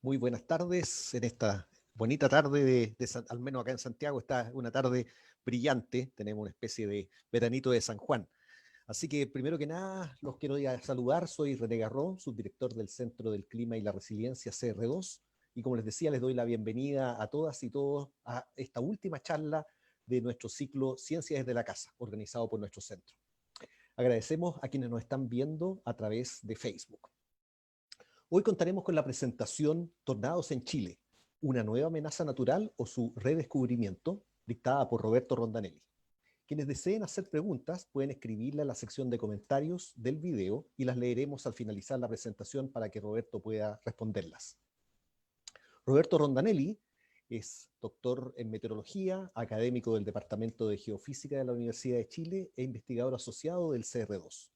Muy buenas tardes. En esta bonita tarde al menos acá en Santiago, está una tarde brillante. Tenemos una especie de veranito de San Juan. Así que primero que nada, los quiero saludar. Soy René Garrón, subdirector del Centro del Clima y la Resiliencia CR2. Y como les decía, les doy la bienvenida a todas y todos a esta última charla de nuestro ciclo Ciencias desde la Casa, organizado por nuestro centro. Agradecemos a quienes nos están viendo a través de Facebook. Hoy contaremos con la presentación Tornados en Chile, una nueva amenaza natural o su redescubrimiento, dictada por Roberto Rondanelli. Quienes deseen hacer preguntas pueden escribirla en la sección de comentarios del video y las leeremos al finalizar la presentación para que Roberto pueda responderlas. Roberto Rondanelli es doctor en meteorología, académico del Departamento de Geofísica de la Universidad de Chile e investigador asociado del CR2.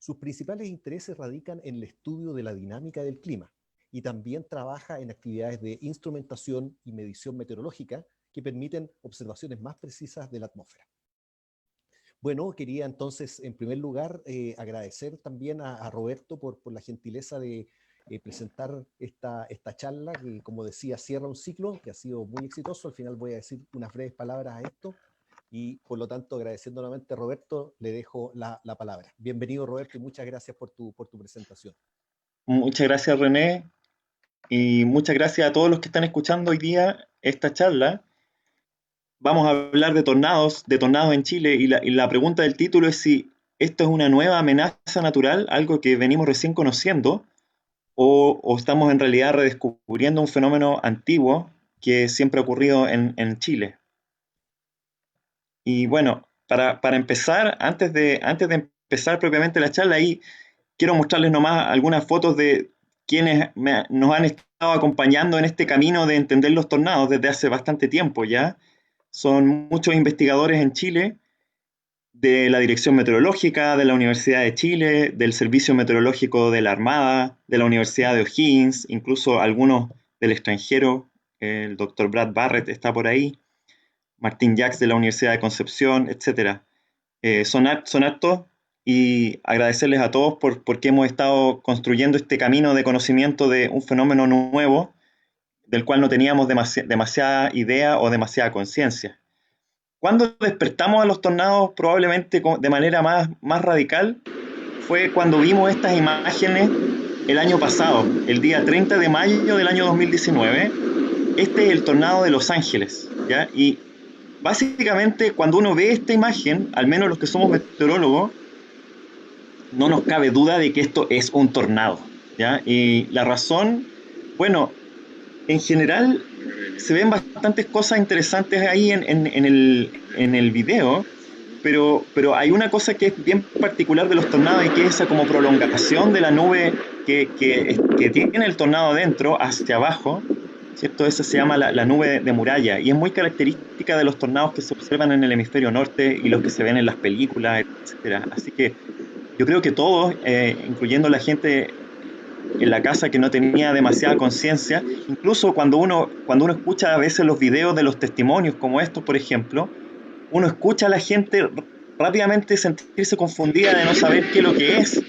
Sus principales intereses radican en el estudio de la dinámica del clima y también trabaja en actividades de instrumentación y medición meteorológica que permiten observaciones más precisas de la atmósfera. Bueno, quería entonces, en primer lugar, agradecer también a Roberto por la gentileza de presentar esta charla que, como decía, cierra un ciclo que ha sido muy exitoso. Al final voy a decir unas breves palabras a esto. Y por lo tanto, agradeciendo nuevamente a Roberto, le dejo la palabra. Bienvenido, Roberto, y muchas gracias por tu presentación. Muchas gracias, René, y muchas gracias a todos los que están escuchando hoy día esta charla. Vamos a hablar de tornados en Chile, y la pregunta del título es si esto es una nueva amenaza natural, algo que venimos recién conociendo, o estamos en realidad redescubriendo un fenómeno antiguo que siempre ha ocurrido en Chile. Y bueno, para empezar, antes de empezar propiamente la charla, ahí quiero mostrarles nomás algunas fotos de quienes nos han estado acompañando en este camino de entender los tornados desde hace bastante tiempo ya. Son muchos investigadores en Chile, de la Dirección Meteorológica de la Universidad de Chile, del Servicio Meteorológico de la Armada, de la Universidad de O'Higgins, incluso algunos del extranjero. El doctor Brad Barrett está por ahí, Martín Jacks de la Universidad de Concepción, etc. Son hartos, y agradecerles a todos porque hemos estado construyendo este camino de conocimiento de un fenómeno nuevo del cual no teníamos demasiada idea o demasiada conciencia. Cuando despertamos a los tornados, probablemente de manera más radical, fue cuando vimos estas imágenes el año pasado, el día 30 de mayo del año 2019. Este es el tornado de Los Ángeles, ¿ya? Y básicamente, cuando uno ve esta imagen, al menos los que somos meteorólogos, no nos cabe duda de que esto es un tornado, ¿ya? Y la razón, bueno, en general se ven bastantes cosas interesantes ahí en el video, pero hay una cosa que es bien particular de los tornados, y que es esa como prolongación de la nube que tiene el tornado dentro hacia abajo, ¿cierto? Esa se llama la nube de muralla, y es muy característica de los tornados que se observan en el hemisferio norte y los que se ven en las películas, etc. Así que yo creo que todos, incluyendo la gente en la casa que no tenía demasiada conciencia, incluso cuando uno escucha a veces los videos de los testimonios como estos, por ejemplo, uno escucha a la gente rápidamente sentirse confundida de no saber qué es lo que es,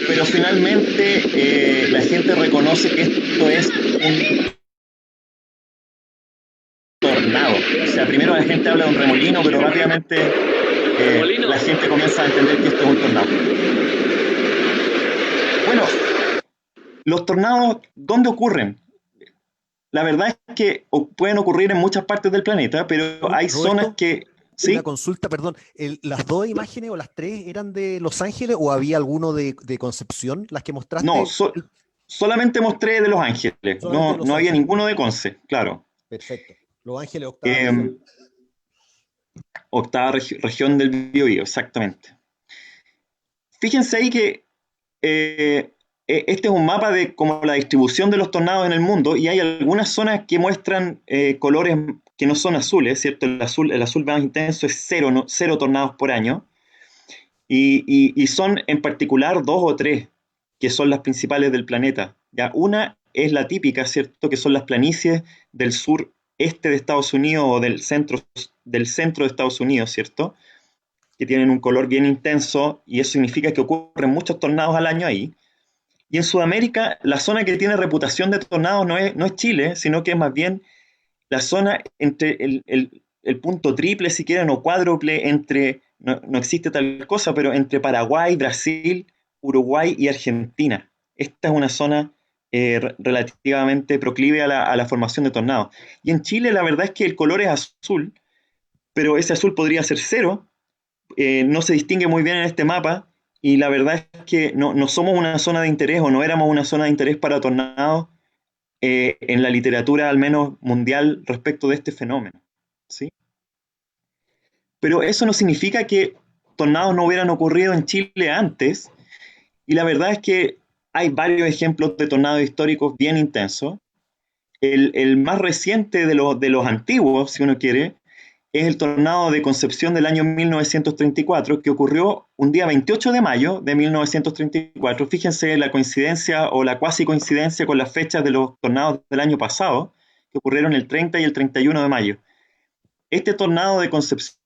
pero finalmente la gente reconoce que esto es un tornado. O sea, primero la gente habla de un remolino, pero rápidamente la gente comienza a entender que esto es un tornado. Bueno, los tornados, ¿dónde ocurren? La verdad es que pueden ocurrir en muchas partes del planeta, pero hay Roberto, zonas que... ¿sí? Una consulta, perdón. ¿Las dos imágenes o las tres eran de Los Ángeles o había alguno de Concepción, las que mostraste? No, solamente mostré de Los Ángeles, Solamente de Los no había Ángeles. ninguno de Conce, claro. Perfecto. Los Ángeles, octava región. Octava región del Biobío, exactamente. Fíjense ahí que este es un mapa de como la distribución de los tornados en el mundo, y hay algunas zonas que muestran colores que no son azules, ¿cierto? El azul más intenso es cero tornados por año, y son en particular dos o tres que son las principales del planeta. ¿Ya? Una es la típica, ¿cierto? Que son las planicies del sureste de Estados Unidos, o del centro de Estados Unidos, ¿cierto? Que tienen un color bien intenso, y eso significa que ocurren muchos tornados al año ahí. Y en Sudamérica, la zona que tiene reputación de tornados no es Chile, sino que es más bien la zona entre el punto triple, si quieren, o cuádruple, no existe tal cosa, pero entre Paraguay, Brasil, Uruguay y Argentina. Esta es una zona relativamente proclive a la formación de tornados. Y en Chile la verdad es que el color es azul, pero ese azul podría ser cero, no se distingue muy bien en este mapa, y la verdad es que no somos una zona de interés o no éramos una zona de interés para tornados en la literatura, al menos mundial, respecto de este fenómeno. ¿Sí? Pero eso no significa que tornados no hubieran ocurrido en Chile antes, y la verdad es que hay varios ejemplos de tornados históricos bien intensos. El más reciente de los antiguos, si uno quiere, es el tornado de Concepción del año 1934, que ocurrió un día 28 de mayo de 1934. Fíjense la coincidencia o la cuasi coincidencia con las fechas de los tornados del año pasado, que ocurrieron el 30 y el 31 de mayo. Este tornado de Concepción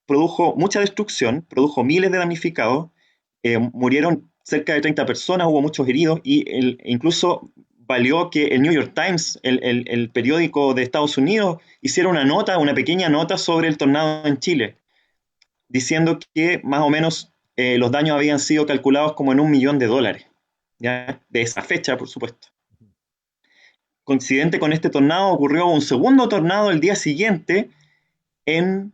produjo mucha destrucción, produjo miles de damnificados, murieron cerca de 30 personas, hubo muchos heridos y incluso valió que el New York Times, el periódico de Estados Unidos, hiciera una pequeña nota sobre el tornado en Chile, diciendo que más o menos los daños habían sido calculados como en $1 millón, ¿ya? De esa fecha, por supuesto. Coincidente con este tornado ocurrió un segundo tornado el día siguiente en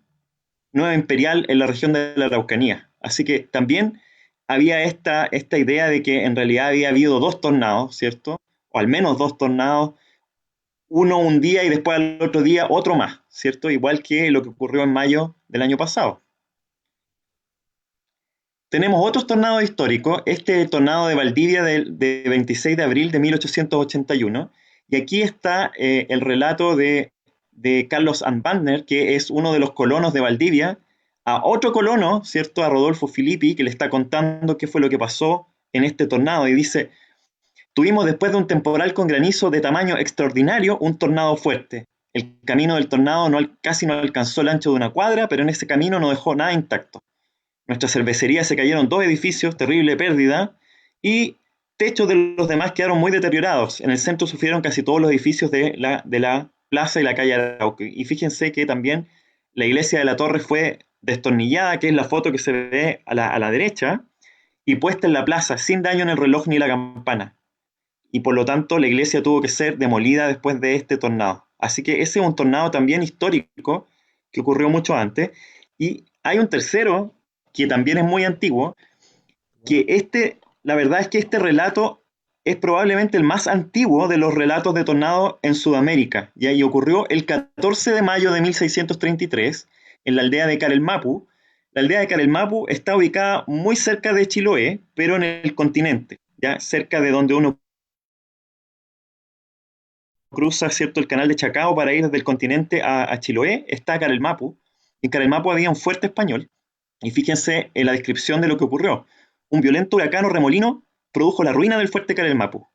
Nueva Imperial, en la región de la Araucanía. Así que también había esta idea de que en realidad había habido dos tornados, ¿cierto? O al menos dos tornados, uno un día y después al otro día otro más, ¿cierto? Igual que lo que ocurrió en mayo del año pasado. Tenemos otros tornados históricos, este tornado de Valdivia de 26 de abril de 1881, y aquí está el relato de Carlos Anbandner, que es uno de los colonos de Valdivia, a otro colono, ¿cierto? A Rodolfo Filippi, que le está contando qué fue lo que pasó en este tornado, y dice: tuvimos después de un temporal con granizo de tamaño extraordinario, un tornado fuerte. El camino del tornado casi no alcanzó el ancho de una cuadra, pero en ese camino no dejó nada intacto. Nuestra cervecería se cayeron 2 edificios, terrible pérdida, y techos de los demás quedaron muy deteriorados. En el centro sufrieron casi todos los edificios de la plaza y la calle Arauco. Y fíjense que también la iglesia de la Torre fue destornillada, que es la foto que se ve a la derecha, y puesta en la plaza, sin daño en el reloj ni la campana. Y por lo tanto la iglesia tuvo que ser demolida después de este tornado. Así que ese es un tornado también histórico que ocurrió mucho antes. Y hay un tercero que también es muy antiguo, que la verdad es que este relato es probablemente el más antiguo de los relatos de tornado en Sudamérica. Y ocurrió el 14 de mayo de 1633 en la aldea de Carelmapu. La aldea de Carelmapu está ubicada muy cerca de Chiloé, pero en el continente, ya cerca de donde uno cruza, ¿cierto?, el canal de Chacao para ir desde el continente a Chiloé, está Carelmapu. En Carelmapu había un fuerte español, y fíjense en la descripción de lo que ocurrió. Un violento huracán o remolino produjo la ruina del fuerte Carelmapu.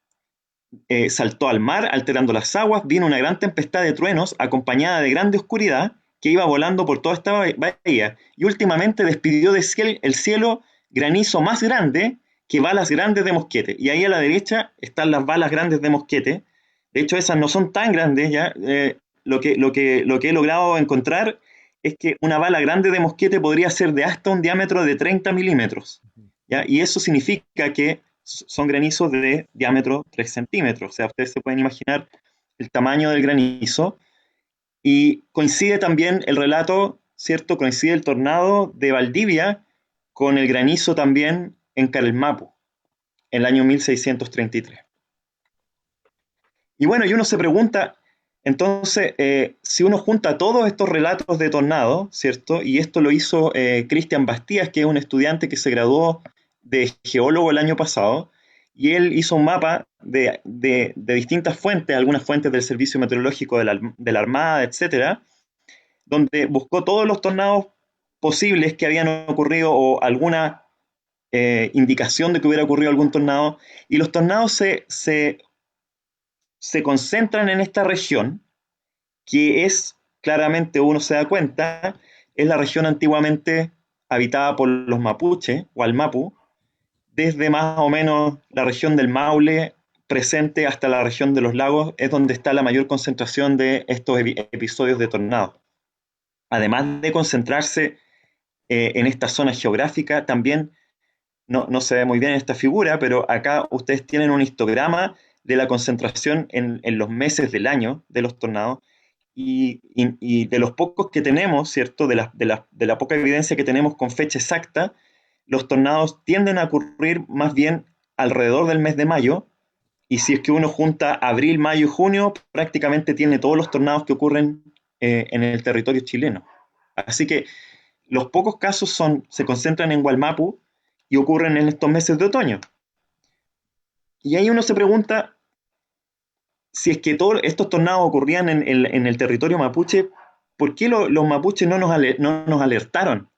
Saltó al mar, alterando las aguas, vino una gran tempestad de truenos, acompañada de grande oscuridad, que iba volando por toda esta bahía, y últimamente despidió el cielo granizo más grande que balas grandes de mosquete. Y ahí a la derecha están las balas grandes de mosquete. De hecho, esas no son tan grandes, ¿ya? Lo que he logrado encontrar es que una bala grande de mosquete podría ser de hasta un diámetro de 30 milímetros, ¿ya? Y eso significa que son granizos de diámetro 3 centímetros. O sea, ustedes se pueden imaginar el tamaño del granizo. Y coincide también el relato, ¿cierto? Coincide el tornado de Valdivia con el granizo también en Carelmapu, en el año 1633. Y bueno, y uno se pregunta, entonces, si uno junta todos estos relatos de tornado, ¿cierto? Y esto lo hizo Cristian Bastías, que es un estudiante que se graduó de geólogo el año pasado, y él hizo un mapa de distintas fuentes, algunas fuentes del Servicio Meteorológico de la Armada, etcétera, donde buscó todos los tornados posibles que habían ocurrido o alguna indicación de que hubiera ocurrido algún tornado, y los tornados se concentran en esta región, que es, claramente uno se da cuenta, es la región antiguamente habitada por los mapuche o almapu, desde más o menos la región del Maule presente hasta la región de los lagos, es donde está la mayor concentración de estos episodios de tornado. Además de concentrarse en esta zona geográfica, también no se ve muy bien en esta figura, pero acá ustedes tienen un histograma de la concentración en los meses del año de los tornados y de los pocos que tenemos, ¿cierto? De la poca evidencia que tenemos con fecha exacta, los tornados tienden a ocurrir más bien alrededor del mes de mayo, y si es que uno junta abril, mayo y junio, prácticamente tiene todos los tornados que ocurren en el territorio chileno. Así que los pocos casos se concentran en Gualmapu y ocurren en estos meses de otoño. Y ahí uno se pregunta si es que todos estos tornados ocurrían en el territorio mapuche, ¿por qué los mapuches no nos alertaron?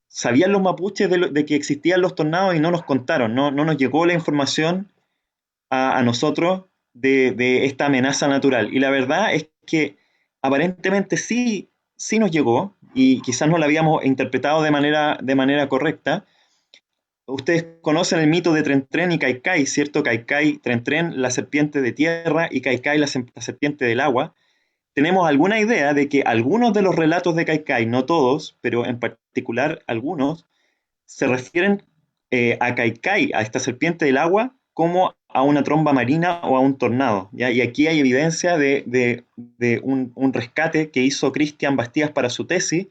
¿Sabían los mapuches de que existían los tornados y no nos contaron? No nos llegó la información a nosotros de esta amenaza natural. Y la verdad es que aparentemente sí nos llegó, y quizás no la habíamos interpretado de manera correcta. Ustedes conocen el mito de Tren y Caicay, ¿cierto? Caicay, Tren, la serpiente de tierra, y Caicay, la serpiente del agua. Tenemos alguna idea de que algunos de los relatos de Caicay, no todos, pero en particular algunos, se refieren a Caicay, a esta serpiente del agua, como a una tromba marina o a un tornado, ¿ya? Y aquí hay evidencia de un rescate que hizo Cristian Bastías para su tesis,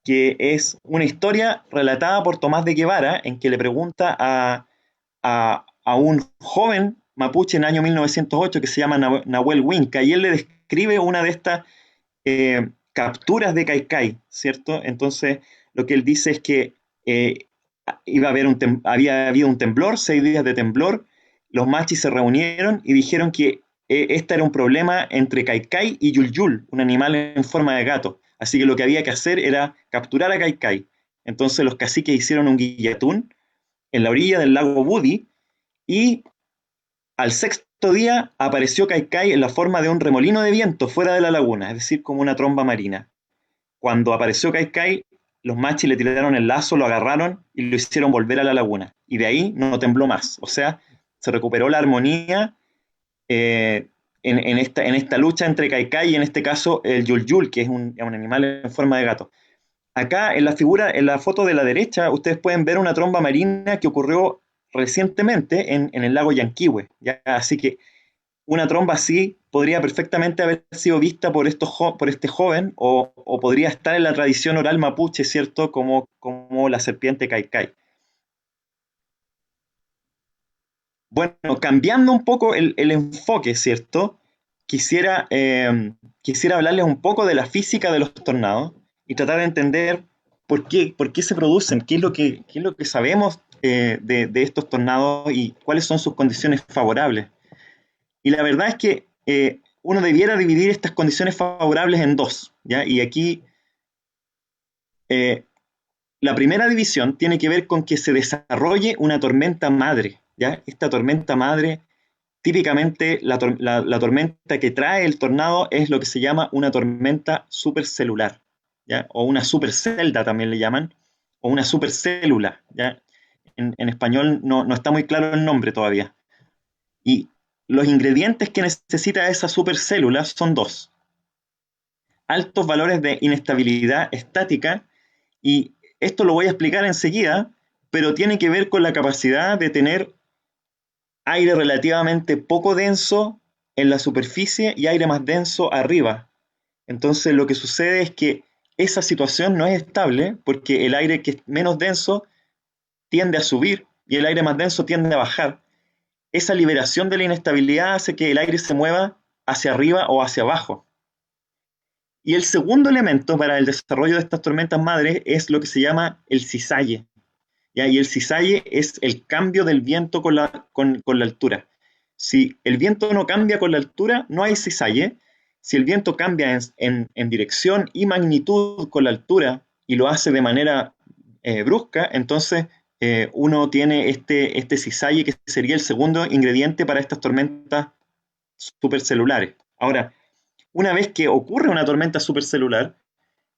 que es una historia relatada por Tomás de Guevara, en que le pregunta a un joven mapuche en el año 1908 que se llama Nahuel Huinca, y él le describe una de estas capturas de Caicay, ¿cierto? Entonces, lo que él dice es que había habido un temblor, 6 días de temblor, los machis se reunieron y dijeron que este era un problema entre Caicay y Yulyul, un animal en forma de gato. Así que lo que había que hacer era capturar a Caicay. Entonces los caciques hicieron un guillatún en la orilla del lago Budi, y al sexto día apareció Caicay en la forma de un remolino de viento fuera de la laguna, es decir, como una tromba marina. Cuando apareció Caicay, los machis le tiraron el lazo, lo agarraron y lo hicieron volver a la laguna. Y de ahí no tembló más. O sea, se recuperó la armonía en esta lucha entre Caicay y, en este caso, el Yulyul, que es un animal en forma de gato. Acá en la figura, en la foto de la derecha, ustedes pueden ver una tromba marina que ocurrió recientemente en el lago Yanquihue, ¿ya? Así que una tromba así podría perfectamente haber sido vista por este joven, o podría estar en la tradición oral mapuche, ¿cierto? Como la serpiente Caicay. Bueno, cambiando un poco el enfoque, ¿cierto? Quisiera hablarles un poco de la física de los tornados y tratar de entender por qué se producen, qué es lo que sabemos de estos tornados y cuáles son sus condiciones favorables. Y la verdad es que uno debiera dividir estas condiciones favorables en dos, ¿ya? Y aquí eh, la primera división tiene que ver con que se desarrolle una tormenta madre, ¿ya? Esta tormenta madre, típicamente la tormenta que trae el tornado es lo que se llama una tormenta supercelular, ¿ya? O una supercelda también le llaman, o una supercélula, ¿ya? En español no está muy claro el nombre todavía. Y los ingredientes que necesita esa supercélula son dos: altos valores de inestabilidad estática, y esto lo voy a explicar enseguida, pero tiene que ver con la capacidad de tener aire relativamente poco denso en la superficie y aire más denso arriba. Entonces lo que sucede es que esa situación no es estable, porque el aire que es menos denso tiende a subir y el aire más denso tiende a bajar. Esa liberación de la inestabilidad hace que el aire se mueva hacia arriba o hacia abajo. Y el segundo elemento para el desarrollo de estas tormentas madres es lo que se llama el cisalle, ¿ya? Y el cisalle es el cambio del viento con la altura. Si el viento no cambia con la altura, no hay cisalle. Si el viento cambia en dirección y magnitud con la altura y lo hace de manera brusca, entonces uno tiene este cisalle, que sería el segundo ingrediente para estas tormentas supercelulares. Ahora, una vez que ocurre una tormenta supercelular,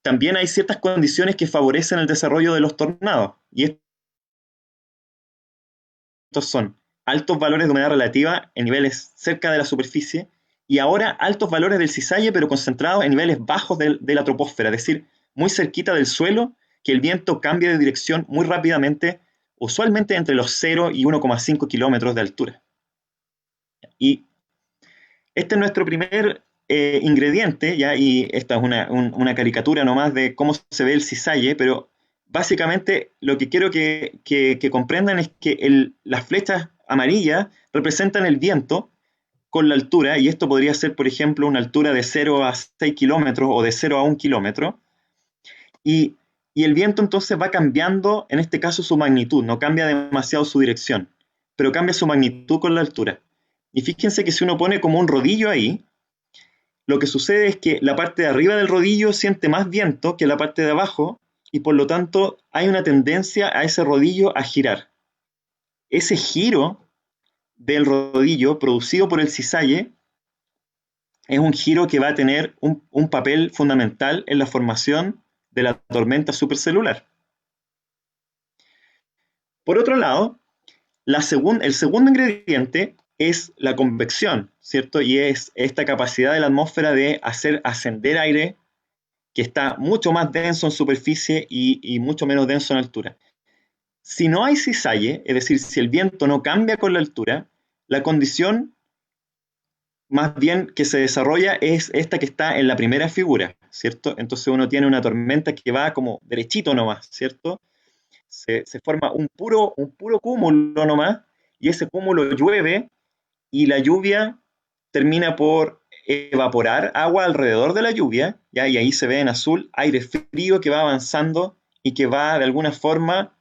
también hay ciertas condiciones que favorecen el desarrollo de los tornados. Y vientos son altos valores de humedad relativa en niveles cerca de la superficie, y ahora altos valores del cisalle, pero concentrados en niveles bajos de la troposfera, es decir, muy cerquita del suelo, que el viento cambia de dirección muy rápidamente, usualmente entre los 0 y 1,5 kilómetros de altura. Y este es nuestro primer ingrediente, ¿ya? Y esta es una caricatura nomás de cómo se ve el cisalle, pero básicamente lo que quiero que comprendan es que las flechas amarillas representan el viento con la altura, y esto podría ser, por ejemplo, una altura de 0 a 6 kilómetros o de 0 a 1 kilómetro, y, y el viento entonces va cambiando, en este caso, su magnitud, no cambia demasiado su dirección, pero cambia su magnitud con la altura. Y fíjense que si uno pone como un rodillo ahí, lo que sucede es que la parte de arriba del rodillo siente más viento que la parte de abajo, y por lo tanto hay una tendencia a ese rodillo a girar. Ese giro del rodillo producido por el cisalle es un giro que va a tener un papel fundamental en la formación de la tormenta supercelular. Por otro lado, el segundo ingrediente es la convección, ¿cierto? Y es esta capacidad de la atmósfera de hacer ascender aire que está mucho más denso en superficie y mucho menos denso en altura. Si no hay cisalle, es decir, si el viento no cambia con la altura, la condición más bien que se desarrolla es esta que está en la primera figura, ¿cierto? Entonces uno tiene una tormenta que va como derechito nomás, ¿cierto? Se forma un puro cúmulo nomás, y ese cúmulo llueve, y la lluvia termina por evaporar agua alrededor de la lluvia, ¿ya? Y ahí se ve en azul aire frío que va avanzando y que va de alguna forma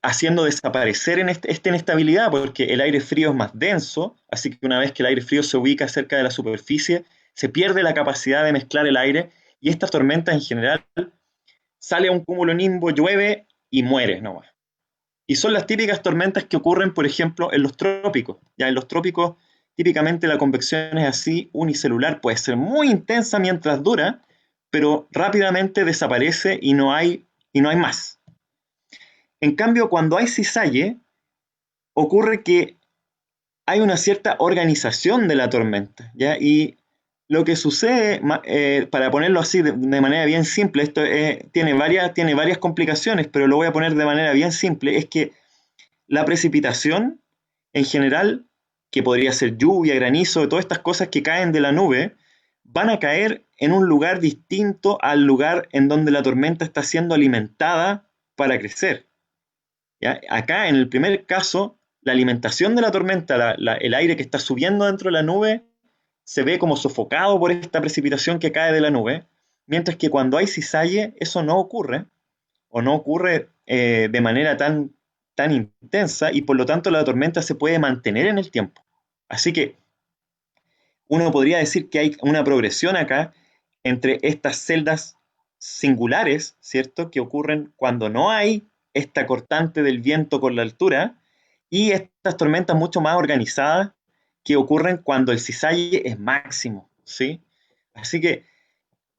haciendo desaparecer esta inestabilidad, porque el aire frío es más denso, así que una vez que el aire frío se ubica cerca de la superficie, se pierde la capacidad de mezclar el aire, y estas tormentas en general sale a un cúmulo nimbo, llueve y muere nomás. Y son las típicas tormentas que ocurren, por ejemplo, en los trópicos. Ya en los trópicos, típicamente la convección es así, unicelular, puede ser muy intensa mientras dura, pero rápidamente desaparece y no hay más. En cambio, cuando hay cisalle, ocurre que hay una cierta organización de la tormenta, ¿ya? Y lo que sucede, para ponerlo así de manera bien simple, esto tiene varias complicaciones, pero lo voy a poner de manera bien simple, es que la precipitación, en general, que podría ser lluvia, granizo, todas estas cosas que caen de la nube, van a caer en un lugar distinto al lugar en donde la tormenta está siendo alimentada para crecer, ¿ya? Acá, en el primer caso, la alimentación de la tormenta, el aire que está subiendo dentro de la nube, se ve como sofocado por esta precipitación que cae de la nube, mientras que cuando hay cisalle eso no ocurre, o no ocurre de manera tan intensa, y por lo tanto la tormenta se puede mantener en el tiempo. Así que uno podría decir que hay una progresión acá entre estas celdas singulares, ¿cierto? Que ocurren cuando no hay esta cortante del viento con la altura, y estas tormentas mucho más organizadas que ocurren cuando el cisalle es máximo, ¿sí? Así que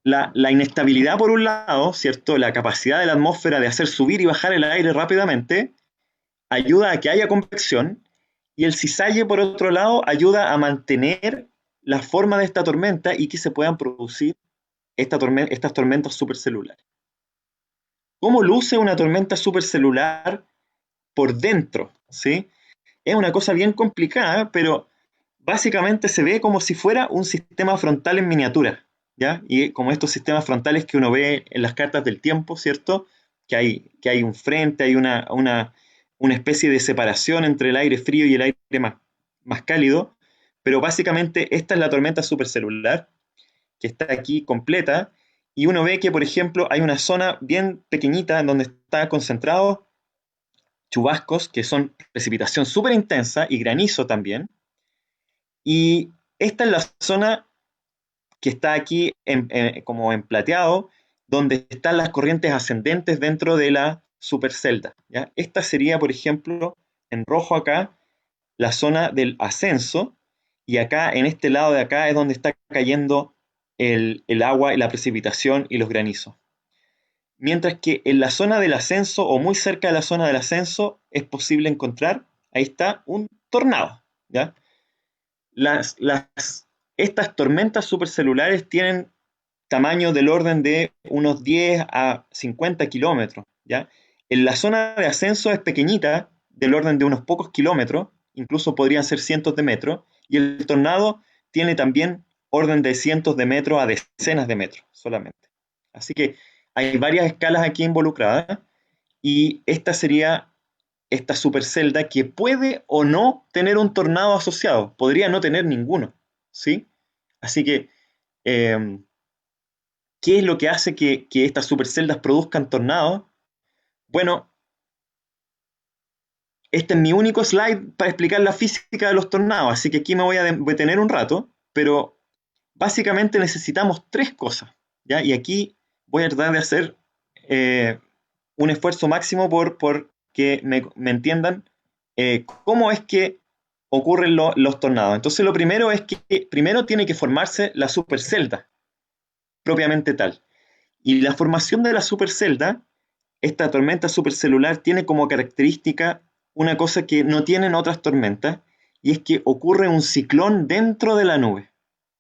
la inestabilidad por un lado, ¿cierto? La capacidad de la atmósfera de hacer subir y bajar el aire rápidamente ayuda a que haya convección, y el cisalle, por otro lado, ayuda a mantener la forma de esta tormenta y que se puedan producir estas tormentas supercelulares. ¿Cómo luce una tormenta supercelular por dentro? ¿Sí? Es una cosa bien complicada, pero básicamente se ve como si fuera un sistema frontal en miniatura, ¿ya? Y como estos sistemas frontales que uno ve en las cartas del tiempo, ¿cierto? Que hay un frente, hay una especie de separación entre el aire frío y el aire más cálido, pero básicamente esta es la tormenta supercelular, que está aquí completa, y uno ve que, por ejemplo, hay una zona bien pequeñita en donde está concentrado chubascos, que son precipitación súper intensa, y granizo también, y esta es la zona que está aquí como en plateado, donde están las corrientes ascendentes dentro de la supercelda, ¿ya? Esta sería, por ejemplo, en rojo acá, la zona del ascenso, y acá, en este lado de acá, es donde está cayendo el agua y la precipitación y los granizos. Mientras que en la zona del ascenso, o muy cerca de la zona del ascenso, es posible encontrar Ahí está un tornado, ¿ya? Las, las, Estas tormentas supercelulares tienen tamaño del orden de unos 10 a 50 kilómetros, ¿ya? En la zona de ascenso es pequeñita, del orden de unos pocos kilómetros, incluso podrían ser cientos de metros, y el tornado tiene también orden de cientos de metros a decenas de metros solamente. Así que hay varias escalas aquí involucradas, y esta sería esta supercelda que puede o no tener un tornado asociado, podría no tener ninguno, ¿sí? Así que, eh, ¿qué es lo que hace que estas superceldas produzcan tornados? Bueno, este es mi único slide para explicar la física de los tornados, así que aquí me voy a detener un rato, pero básicamente necesitamos tres cosas, ¿ya? Y aquí voy a tratar de hacer eh, un esfuerzo máximo por que me entiendan cómo es que ocurren los tornados. Entonces lo primero es que primero tiene que formarse la supercelda, propiamente tal. Y la formación de la supercelda, esta tormenta supercelular, tiene como característica una cosa que no tienen otras tormentas, y es que ocurre un ciclón dentro de la nube.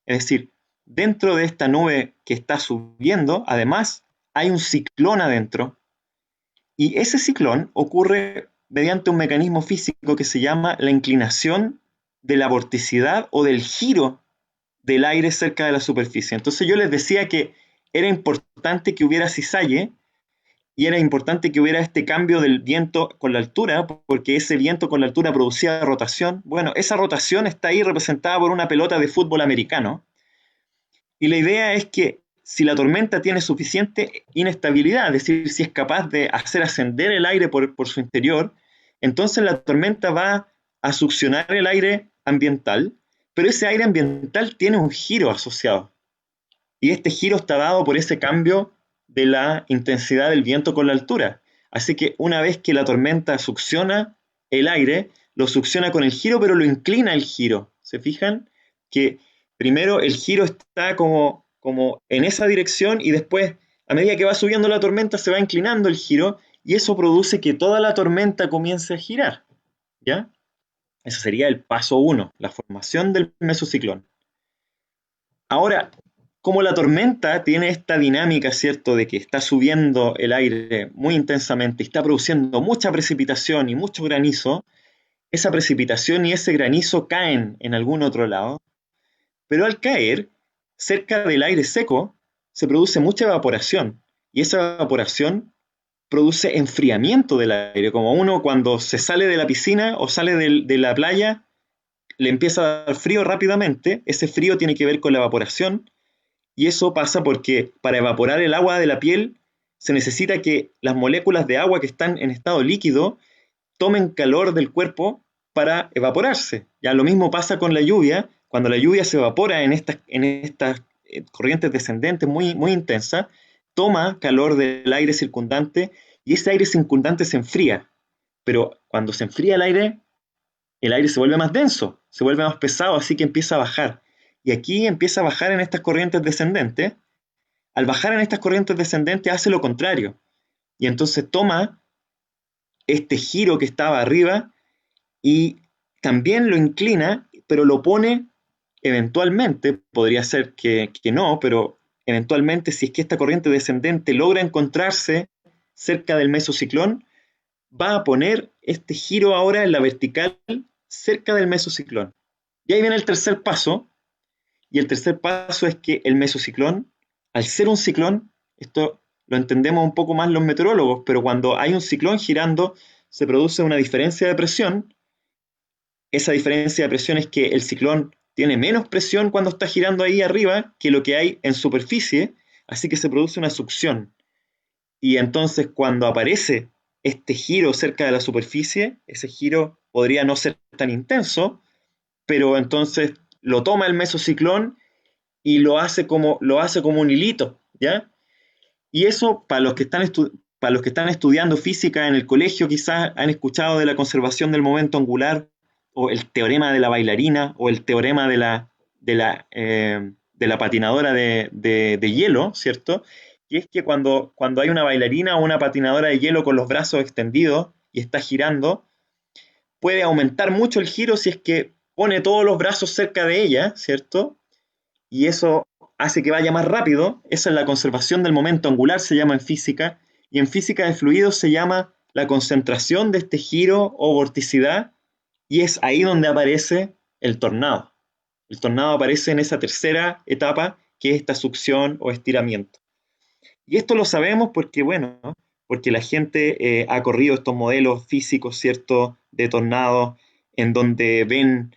Es decir, dentro de esta nube que está subiendo, además, hay un ciclón adentro, y ese ciclón ocurre mediante un mecanismo físico que se llama la inclinación de la vorticidad o del giro del aire cerca de la superficie. Entonces yo les decía que era importante que hubiera cizalle, y era importante que hubiera este cambio del viento con la altura, porque ese viento con la altura producía rotación. Bueno, esa rotación está ahí representada por una pelota de fútbol americano, y la idea es que si la tormenta tiene suficiente inestabilidad, es decir, si es capaz de hacer ascender el aire por su interior, entonces la tormenta va a succionar el aire ambiental, pero ese aire ambiental tiene un giro asociado. Y este giro está dado por ese cambio de la intensidad del viento con la altura. Así que una vez que la tormenta succiona el aire, lo succiona con el giro, pero lo inclina el giro. ¿Se fijan? Que primero el giro está como en esa dirección, y después, a medida que va subiendo la tormenta, se va inclinando el giro, y eso produce que toda la tormenta comience a girar. ¿Ya? Ese sería el paso uno, la formación del mesociclón. Ahora, como la tormenta tiene esta dinámica, ¿cierto?, de que está subiendo el aire muy intensamente y está produciendo mucha precipitación y mucho granizo, esa precipitación y ese granizo caen en algún otro lado, pero al caer, cerca del aire seco, se produce mucha evaporación, y esa evaporación produce enfriamiento del aire, como uno cuando se sale de la piscina o sale de la playa, le empieza a dar frío rápidamente. Ese frío tiene que ver con la evaporación, y eso pasa porque para evaporar el agua de la piel se necesita que las moléculas de agua que están en estado líquido tomen calor del cuerpo para evaporarse. Ya lo mismo pasa con la lluvia. Cuando la lluvia se evapora en estas corrientes descendentes muy intensas, toma calor del aire circundante, y ese aire circundante se enfría. Pero cuando se enfría el aire se vuelve más denso, se vuelve más pesado, así que empieza a bajar. Y aquí empieza a bajar en estas corrientes descendentes. Al bajar en estas corrientes descendentes hace lo contrario. Y entonces toma este giro que estaba arriba y también lo inclina, pero lo pone eventualmente, podría ser que no, pero eventualmente, si es que esta corriente descendente logra encontrarse cerca del mesociclón, va a poner este giro ahora en la vertical cerca del mesociclón. Y ahí viene el tercer paso, y el tercer paso es que el mesociclón, al ser un ciclón, esto lo entendemos un poco más los meteorólogos, pero cuando hay un ciclón girando, se produce una diferencia de presión. Esa diferencia de presión es que el ciclón tiene menos presión cuando está girando ahí arriba que lo que hay en superficie, así que se produce una succión. Y entonces cuando aparece este giro cerca de la superficie, ese giro podría no ser tan intenso, pero entonces lo toma el mesociclón y lo hace como un hilito, ¿ya? Y eso, para los que están estudiando física en el colegio, quizás han escuchado de la conservación del momento angular, o el teorema de la bailarina, o el teorema de la patinadora de hielo, ¿cierto? Y es que cuando hay una bailarina o una patinadora de hielo con los brazos extendidos y está girando, puede aumentar mucho el giro si es que pone todos los brazos cerca de ella, ¿cierto? Y eso hace que vaya más rápido. Esa es la conservación del momento angular, se llama en física, y en física de fluidos se llama la concentración de este giro o vorticidad, y es ahí donde aparece el tornado. El tornado aparece en esa tercera etapa, que es esta succión o estiramiento. Y esto lo sabemos porque, bueno, porque la gente ha corrido estos modelos físicos, ¿cierto?, de tornados, en donde ven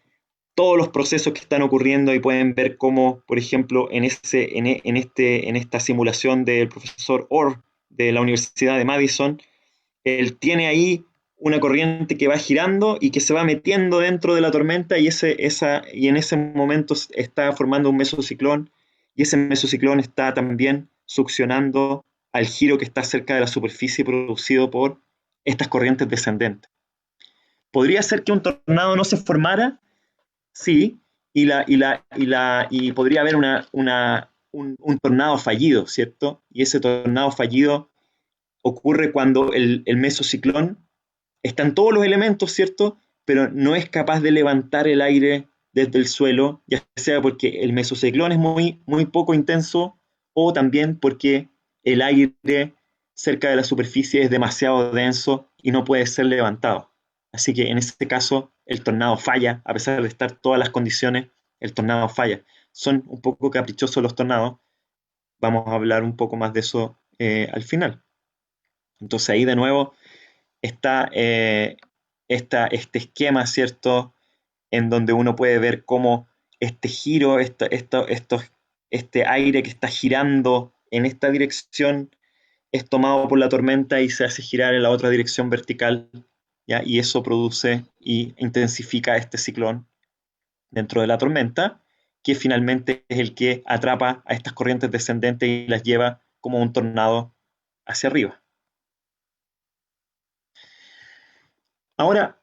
todos los procesos que están ocurriendo y pueden ver cómo, por ejemplo, en esta simulación del profesor Orr de la Universidad de Madison, él tiene ahí una corriente que va girando y que se va metiendo dentro de la tormenta y en ese momento está formando un mesociclón y ese mesociclón está también succionando al giro que está cerca de la superficie producido por estas corrientes descendentes. ¿Podría ser que un tornado no se formara? Sí, y podría haber un tornado fallido, ¿cierto? Y ese tornado fallido ocurre cuando el mesociclón está en todos los elementos, ¿cierto? Pero no es capaz de levantar el aire desde el suelo, ya sea porque el mesociclón es muy, muy poco intenso o también porque el aire cerca de la superficie es demasiado denso y no puede ser levantado. Así que en este caso el tornado falla, a pesar de estar todas las condiciones, el tornado falla. Son un poco caprichosos los tornados, vamos a hablar un poco más de eso al final. Entonces ahí de nuevo está este esquema, ¿cierto? En donde uno puede ver cómo este giro, este aire que está girando en esta dirección es tomado por la tormenta y se hace girar en la otra dirección vertical, ¿ya? Y eso produce y intensifica este ciclón dentro de la tormenta, que finalmente es el que atrapa a estas corrientes descendentes y las lleva como un tornado hacia arriba. Ahora,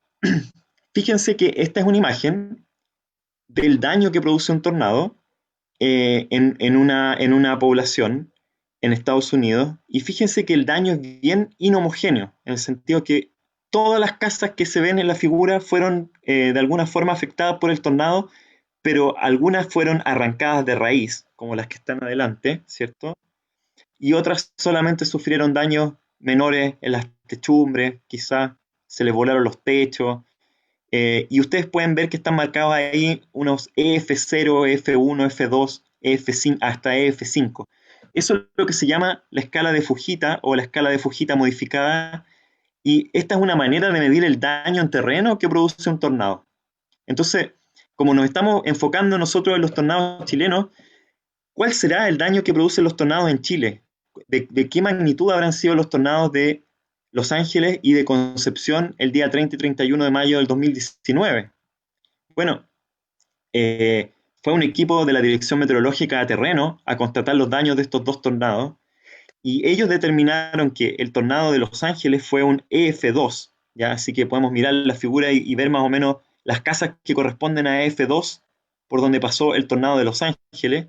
fíjense que esta es una imagen del daño que produce un tornado en una población en Estados Unidos, y fíjense que el daño es bien inhomogéneo, en el sentido que todas las casas que se ven en la figura fueron de alguna forma afectadas por el tornado, pero algunas fueron arrancadas de raíz, como las que están adelante, ¿cierto? Y otras solamente sufrieron daños menores en las techumbres, quizás se les volaron los techos, y ustedes pueden ver que están marcados ahí unos EF0, F1, F2, EF5, hasta EF5. Eso es lo que se llama la escala de Fujita o la escala de Fujita modificada, y esta es una manera de medir el daño en terreno que produce un tornado. Entonces, como nos estamos enfocando nosotros en los tornados chilenos, ¿cuál será el daño que producen los tornados en Chile? ¿De qué magnitud habrán sido los tornados de Los Ángeles y de Concepción el día 30 y 31 de mayo del 2019? Bueno, fue un equipo de la Dirección Meteorológica a terreno a constatar los daños de estos dos tornados, y ellos determinaron que el tornado de Los Ángeles fue un EF2, ¿ya? Así que podemos mirar la figura y ver más o menos las casas que corresponden a EF2 por donde pasó el tornado de Los Ángeles,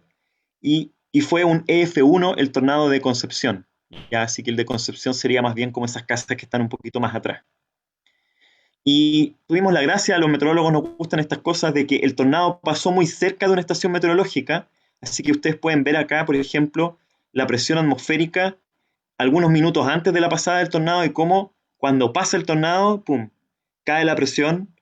y fue un EF1 el tornado de Concepción, ¿ya? Así que el de Concepción sería más bien como esas casas que están un poquito más atrás. Y tuvimos la gracia, a los meteorólogos nos gustan estas cosas, de que el tornado pasó muy cerca de una estación meteorológica, así que ustedes pueden ver acá, por ejemplo, la presión atmosférica algunos minutos antes de la pasada del tornado y cómo cuando pasa el tornado, ¡pum!, cae la presión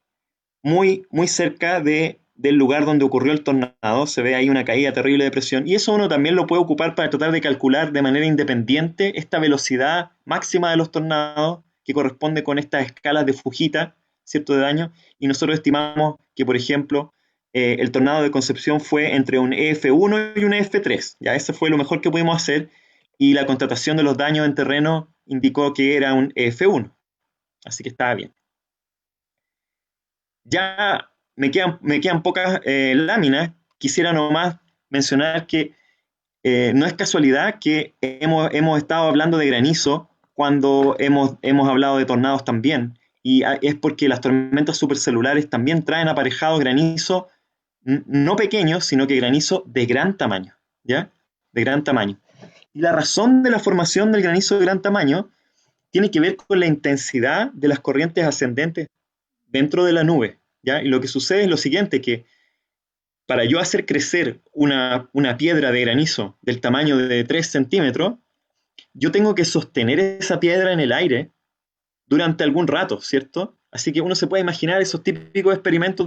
muy, muy cerca del lugar donde ocurrió el tornado. Se ve ahí una caída terrible de presión, y eso uno también lo puede ocupar para tratar de calcular de manera independiente esta velocidad máxima de los tornados que corresponde con estas escalas de Fujita, ¿cierto?, de daño, y nosotros estimamos que, por ejemplo, el tornado de Concepción fue entre un EF1 y un EF3, ya ese fue lo mejor que pudimos hacer, y la constatación de los daños en terreno indicó que era un EF1, así que estaba bien. Ya me quedan pocas láminas. Quisiera nomás mencionar que no es casualidad que hemos estado hablando de granizo cuando hemos hablado de tornados también. Y es porque las tormentas supercelulares también traen aparejado granizo, no pequeño, sino que granizo de gran tamaño, ¿ya? De gran tamaño. Y la razón de la formación del granizo de gran tamaño tiene que ver con la intensidad de las corrientes ascendentes dentro de la nube, ¿ya? Y lo que sucede es lo siguiente, que para yo hacer crecer una piedra de granizo del tamaño de 3 centímetros, yo tengo que sostener esa piedra en el aire durante algún rato, ¿cierto? Así que uno se puede imaginar esos típicos experimentos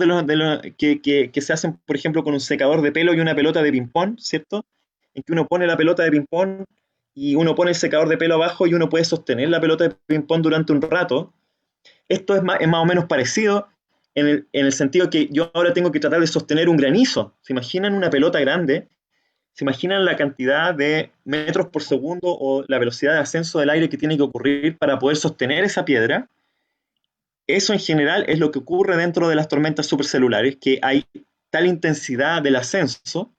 que se hacen, por ejemplo, con un secador de pelo y una pelota de ping-pong, ¿cierto? En que uno pone la pelota de ping-pong y uno pone el secador de pelo abajo y uno puede sostener la pelota de ping-pong durante un rato. Esto es más o menos parecido en el sentido que yo ahora tengo que tratar de sostener un granizo. ¿Se imaginan una pelota grande? ¿Se imaginan la cantidad de metros por segundo o la velocidad de ascenso del aire que tiene que ocurrir para poder sostener esa piedra? Eso en general es lo que ocurre dentro de las tormentas supercelulares, que hay tal intensidad del ascenso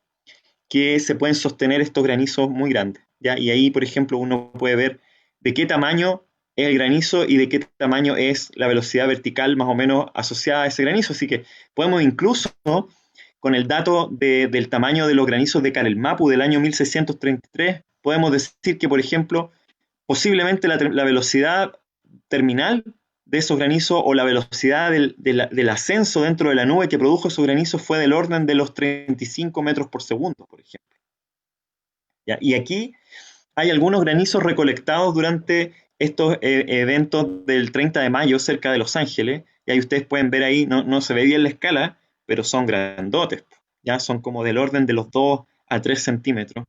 que se pueden sostener estos granizos muy grandes, ¿ya? Y ahí, por ejemplo, uno puede ver de qué tamaño es el granizo y de qué tamaño es la velocidad vertical más o menos asociada a ese granizo. Así que podemos incluso, con el dato del tamaño de los granizos de Carelmapu del año 1633, podemos decir que, por ejemplo, posiblemente la velocidad terminal de esos granizos o la velocidad del ascenso dentro de la nube que produjo esos granizos fue del orden de los 35 metros por segundo, por ejemplo. ¿Ya? Y aquí hay algunos granizos recolectados durante estos eventos del 30 de mayo cerca de Los Ángeles, y ahí ustedes pueden ver ahí, no se ve bien la escala, pero son grandotes, ya son como del orden de los 2 a 3 centímetros.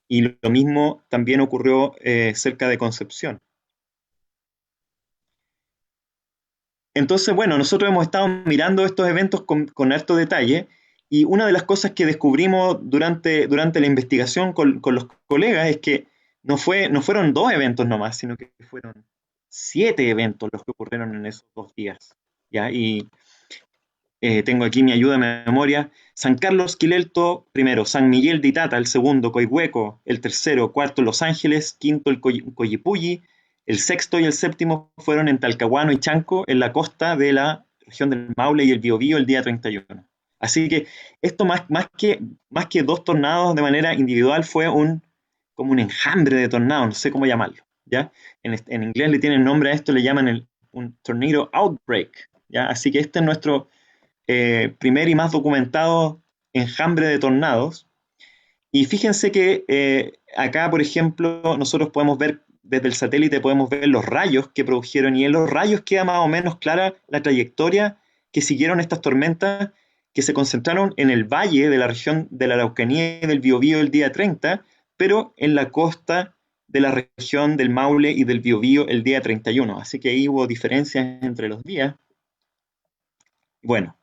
Y lo mismo también ocurrió cerca de Concepción. Entonces, bueno, nosotros hemos estado mirando estos eventos con harto detalle y una de las cosas que descubrimos durante la investigación con los colegas es que no fueron 2 eventos nomás, sino que fueron 7 eventos los que ocurrieron en esos 2 días. ¿Ya? Y tengo aquí mi ayuda de memoria. San Carlos Quilelto, primero, San Miguel de Itata, el segundo, Coihueco, el tercero, cuarto, Los Ángeles, quinto, el Coyipulli, el sexto y el séptimo fueron en Talcahuano y Chanco, en la costa de la región del Maule y el Biobío el día 31. Así que esto más que 2 tornados de manera individual fue como un enjambre de tornados, no sé cómo llamarlo. ¿Ya? En inglés le tienen nombre a esto, le llaman un tornado outbreak. ¿Ya? Así que este es nuestro primer y más documentado enjambre de tornados. Y fíjense que acá, por ejemplo, nosotros podemos ver desde el satélite, podemos ver los rayos que produjeron y en los rayos queda más o menos clara la trayectoria que siguieron estas tormentas que se concentraron en el valle de la región de la Araucanía y del Biobío el día 30, pero en la costa de la región del Maule y del Biobío el día 31. Así que ahí hubo diferencias entre los días. Bueno,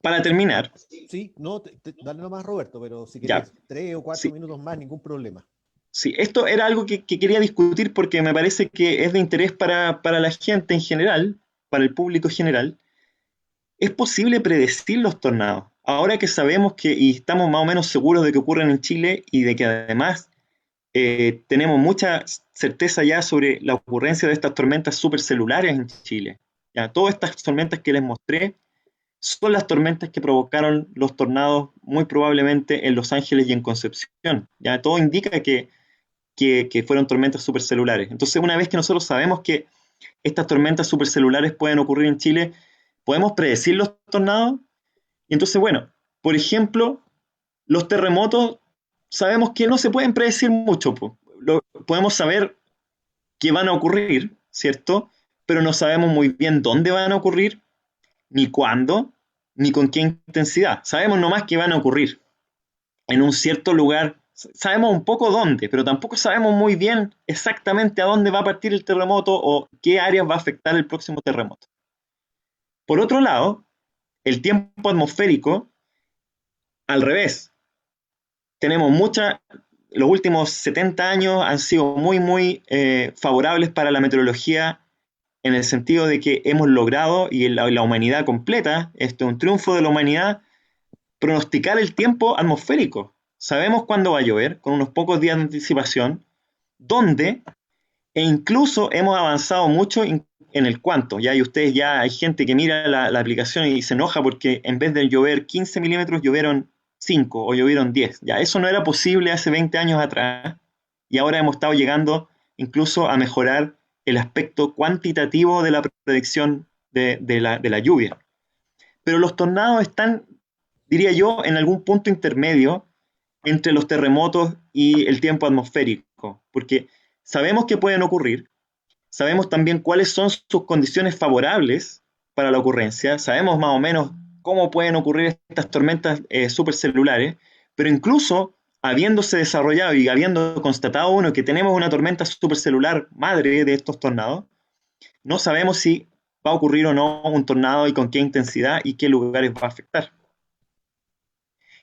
para terminar, Sí, no, dale nomás, Roberto, pero si ya, querés 3 o 4 minutos más, ningún problema. sí, esto era algo que quería discutir porque me parece que es de interés para la gente en general, para el público general. ¿Es posible predecir los tornados? Ahora que sabemos y estamos más o menos seguros de que ocurren en Chile y de que además tenemos mucha certeza ya sobre la ocurrencia de estas tormentas supercelulares en Chile. Ya, todas estas tormentas que les mostré son las tormentas que provocaron los tornados muy probablemente en Los Ángeles y en Concepción. Ya todo indica que fueron tormentas supercelulares. Entonces, una vez que nosotros sabemos que estas tormentas supercelulares pueden ocurrir en Chile, podemos predecir los tornados. Y entonces, bueno, por ejemplo, los terremotos sabemos que no se pueden predecir mucho. Podemos saber que van a ocurrir, ¿cierto? Pero no sabemos muy bien dónde van a ocurrir, ni cuándo, ni con qué intensidad. Sabemos nomás que van a ocurrir en un cierto lugar. Sabemos un poco dónde, pero tampoco sabemos muy bien exactamente a dónde va a partir el terremoto o qué áreas va a afectar el próximo terremoto. Por otro lado, el tiempo atmosférico, al revés, tenemos los últimos 70 años han sido muy favorables para la meteorología en el sentido de que hemos logrado, y la humanidad completa, esto es un triunfo de la humanidad, pronosticar el tiempo atmosférico. Sabemos cuándo va a llover, con unos pocos días de anticipación, dónde, e incluso hemos avanzado mucho en el cuánto. Ya, y ustedes ya hay gente que mira la aplicación y se enoja porque en vez de llover 15 milímetros, llovieron 5 o llovieron 10. Ya, eso no era posible hace 20 años atrás y ahora hemos estado llegando incluso a mejorar el aspecto cuantitativo de la predicción de la lluvia. Pero los tornados están, diría yo, en algún punto intermedio entre los terremotos y el tiempo atmosférico, porque sabemos que pueden ocurrir, sabemos también cuáles son sus condiciones favorables para la ocurrencia, sabemos más o menos cómo pueden ocurrir estas tormentas supercelulares, pero incluso habiéndose desarrollado y habiendo constatado uno que tenemos una tormenta supercelular madre de estos tornados, no sabemos si va a ocurrir o no un tornado y con qué intensidad y qué lugares va a afectar.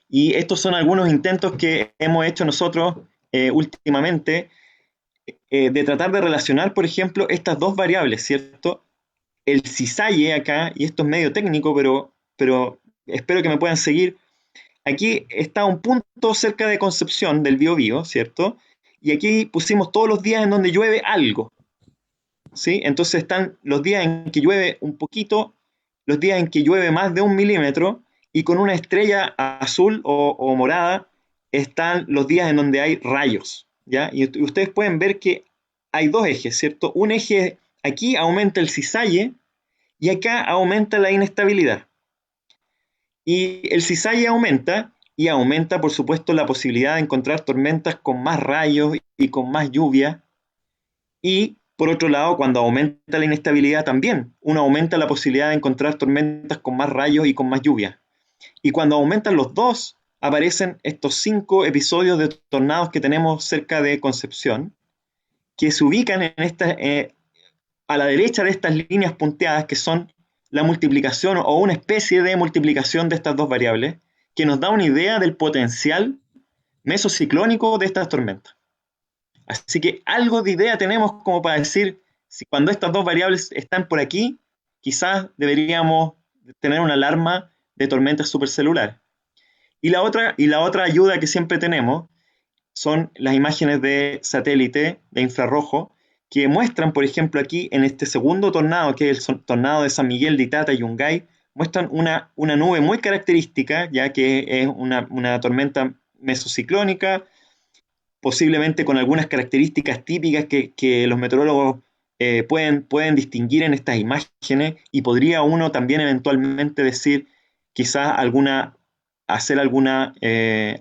Y estos son algunos intentos que hemos hecho nosotros últimamente de tratar de relacionar, por ejemplo, estas dos variables, ¿cierto? El cisalle acá, y esto es medio técnico, pero espero que me puedan seguir. Aquí está un punto cerca de Concepción del Biobío, ¿cierto? Y aquí pusimos todos los días en donde llueve algo, ¿sí? Entonces están los días en que llueve un poquito, los días en que llueve más de 1 milímetro, y con una estrella azul o morada están los días en donde hay rayos, ¿ya? Y ustedes pueden ver que hay dos ejes, ¿cierto? Un eje aquí aumenta el cisalle y acá aumenta la inestabilidad. Y el cisalle aumenta y aumenta, por supuesto, la posibilidad de encontrar tormentas con más rayos y con más lluvia. Y por otro lado, cuando aumenta la inestabilidad también, uno aumenta la posibilidad de encontrar tormentas con más rayos y con más lluvia. Y cuando aumentan los dos, aparecen estos 5 episodios de tornados que tenemos cerca de Concepción, que se ubican en a la derecha de estas líneas punteadas, que son la multiplicación o una especie de multiplicación de estas dos variables, que nos da una idea del potencial mesociclónico de estas tormentas. Así que algo de idea tenemos como para decir, si cuando estas dos variables están por aquí, quizás deberíamos tener una alarma de tormentas supercelulares. Y la otra ayuda que siempre tenemos son las imágenes de satélite de infrarrojo que muestran, por ejemplo, aquí en este segundo tornado, que es el tornado de San Miguel de Itata y Yungay, muestran una nube muy característica, ya que es una tormenta mesociclónica, posiblemente con algunas características típicas que los meteorólogos pueden distinguir en estas imágenes, y podría uno también eventualmente decir, quizás hacer alguna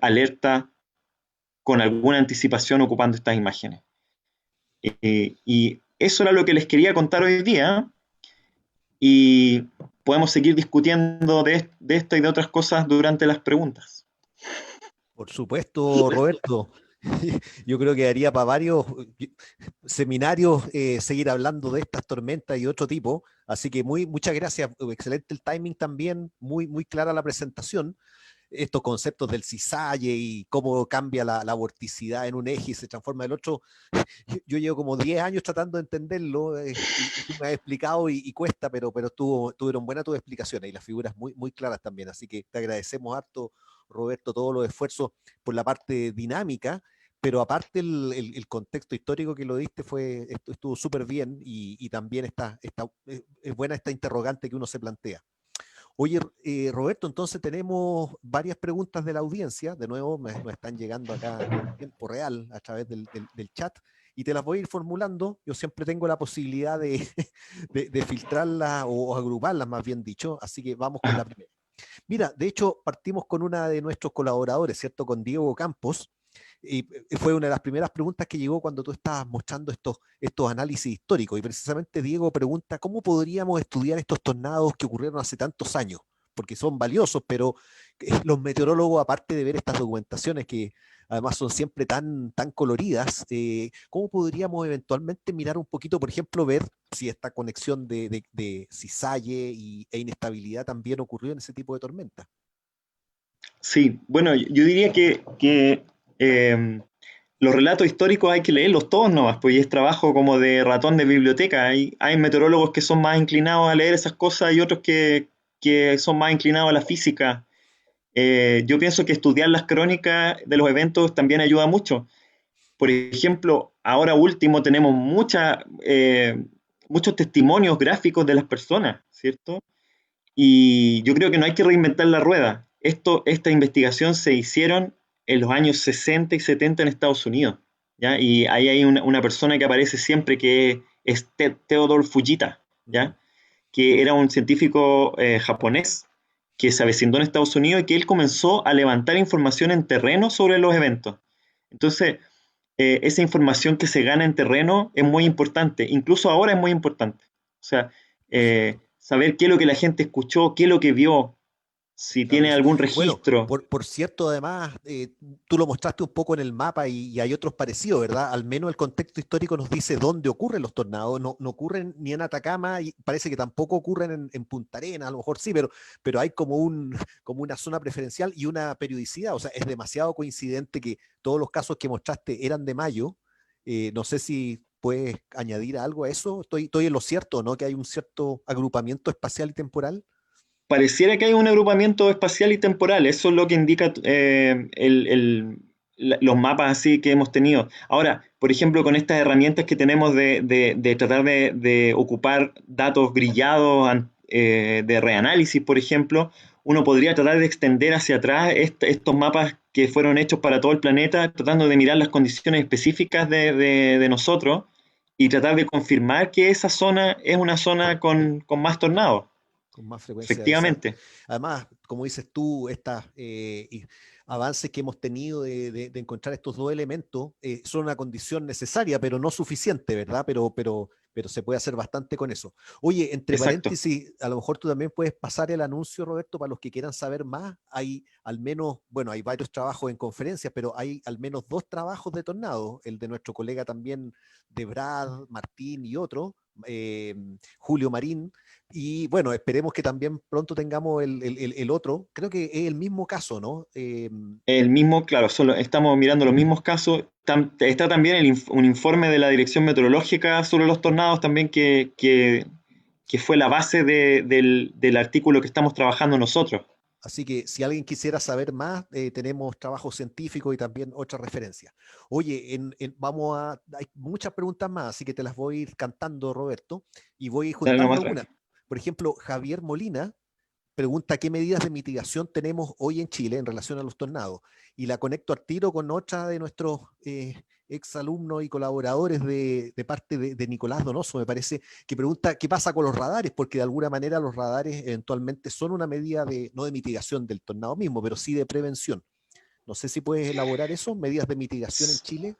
alerta con alguna anticipación ocupando estas imágenes. Y eso era lo que les quería contar hoy día, y podemos seguir discutiendo de esto y de otras cosas durante las preguntas. Por supuesto, Roberto. Yo creo que haría para varios seminarios seguir hablando de estas tormentas y otro tipo. Así que muchas gracias. Excelente el timing también, muy clara la presentación. Estos conceptos del cisalle y cómo cambia la vorticidad en un eje y se transforma en el otro. Yo llevo como 10 años tratando de entenderlo y tú me has explicado y cuesta, pero tuvieron buenas tus explicaciones y las figuras muy claras también. Así que te agradecemos harto, Roberto, todos los esfuerzos por la parte dinámica, pero aparte el contexto histórico que lo diste estuvo súper bien y también es buena esta interrogante que uno se plantea. Oye, Roberto, entonces tenemos varias preguntas de la audiencia. De nuevo, nos están llegando acá en tiempo real a través del chat y te las voy a ir formulando. Yo siempre tengo la posibilidad de, de filtrarlas o agruparlas, más bien dicho. Así que vamos con la primera. Mira, de hecho, partimos con una de nuestros colaboradores, ¿cierto? Con Diego Campos. Y fue una de las primeras preguntas que llegó cuando tú estabas mostrando estos análisis históricos. Y precisamente Diego pregunta, ¿cómo podríamos estudiar estos tornados que ocurrieron hace tantos años? Porque son valiosos, pero los meteorólogos, aparte de ver estas documentaciones que además son siempre tan coloridas, ¿cómo podríamos eventualmente mirar un poquito, por ejemplo, ver si esta conexión de cisalle e inestabilidad también ocurrió en ese tipo de tormenta? Sí, bueno, yo diría que los relatos históricos hay que leerlos todos nomás, pues y es trabajo como de ratón de biblioteca. Hay meteorólogos que son más inclinados a leer esas cosas y otros que son más inclinados a la física. Yo pienso que estudiar las crónicas de los eventos también ayuda mucho. Por ejemplo, ahora último tenemos muchos testimonios gráficos de las personas, ¿cierto? Y yo creo que no hay que reinventar la rueda. Esta investigación se hicieron en los años 60 y 70 en Estados Unidos, ¿ya? Y ahí hay una persona que aparece siempre que es Theodore Fujita, Uh -huh. ¿ya? que era un científico japonés que se avecindó en Estados Unidos y que él comenzó a levantar información en terreno sobre los eventos. Entonces, esa información que se gana en terreno es muy importante, incluso ahora es muy importante. O sea, Por cierto. saber qué es lo que la gente escuchó, qué es lo que vio, si Claro tiene que sí. algún Bueno, registro. por cierto, además, tú lo mostraste un poco en el mapa y hay otros parecidos, ¿verdad? Al menos el contexto histórico nos dice dónde ocurren los tornados. No, no ocurren ni en Atacama y parece que tampoco ocurren en Punta Arenas, a lo mejor sí, pero hay como como una zona preferencial y una periodicidad. O sea, es demasiado coincidente que todos los casos que mostraste eran de mayo. No sé si puedes añadir algo a eso. Estoy en lo cierto, ¿no? Que hay un cierto agrupamiento espacial y temporal. Pareciera que hay un agrupamiento espacial y temporal, eso es lo que indica los mapas así que hemos tenido. Ahora, por ejemplo, con estas herramientas que tenemos de tratar de ocupar datos grillados de reanálisis, por ejemplo, uno podría tratar de extender hacia atrás estos mapas que fueron hechos para todo el planeta, tratando de mirar las condiciones específicas de nosotros y tratar de confirmar que esa zona es una zona con más tornados. Con más frecuencia de desastre. Efectivamente, Además, como dices tú, estos avances que hemos tenido de encontrar estos dos elementos son una condición necesaria, pero no suficiente, ¿verdad? Pero se puede hacer bastante con eso. Oye, entre exacto. paréntesis, a lo mejor tú también puedes pasar el anuncio, Roberto, para los que quieran saber más. Hay al menos, bueno, hay varios trabajos en conferencias, pero hay al menos dos trabajos de tornado, el de nuestro colega también de Brad, Martín y otro, eh, Julio Marín, y bueno, esperemos que también pronto tengamos el otro. Creo que es el mismo caso, ¿no? El mismo, claro, solo estamos mirando los mismos casos. Está también un informe de la Dirección Meteorológica sobre los tornados también que fue la base del artículo que estamos trabajando nosotros. Así que si alguien quisiera saber más, tenemos trabajo científico y también otras referencias. Oye, hay muchas preguntas más, así que te las voy a ir cantando, Roberto, y voy Dale juntando nomás algunas. tranqui. Por ejemplo, Javier Molina pregunta qué medidas de mitigación tenemos hoy en Chile en relación a los tornados. Y la conecto al tiro con otra de nuestros exalumnos y colaboradores de parte de Nicolás Donoso, me parece, que pregunta qué pasa con los radares, porque de alguna manera los radares eventualmente son una medida no de mitigación del tornado mismo, pero sí de prevención. No sé si puedes elaborar eso, medidas de mitigación en Chile.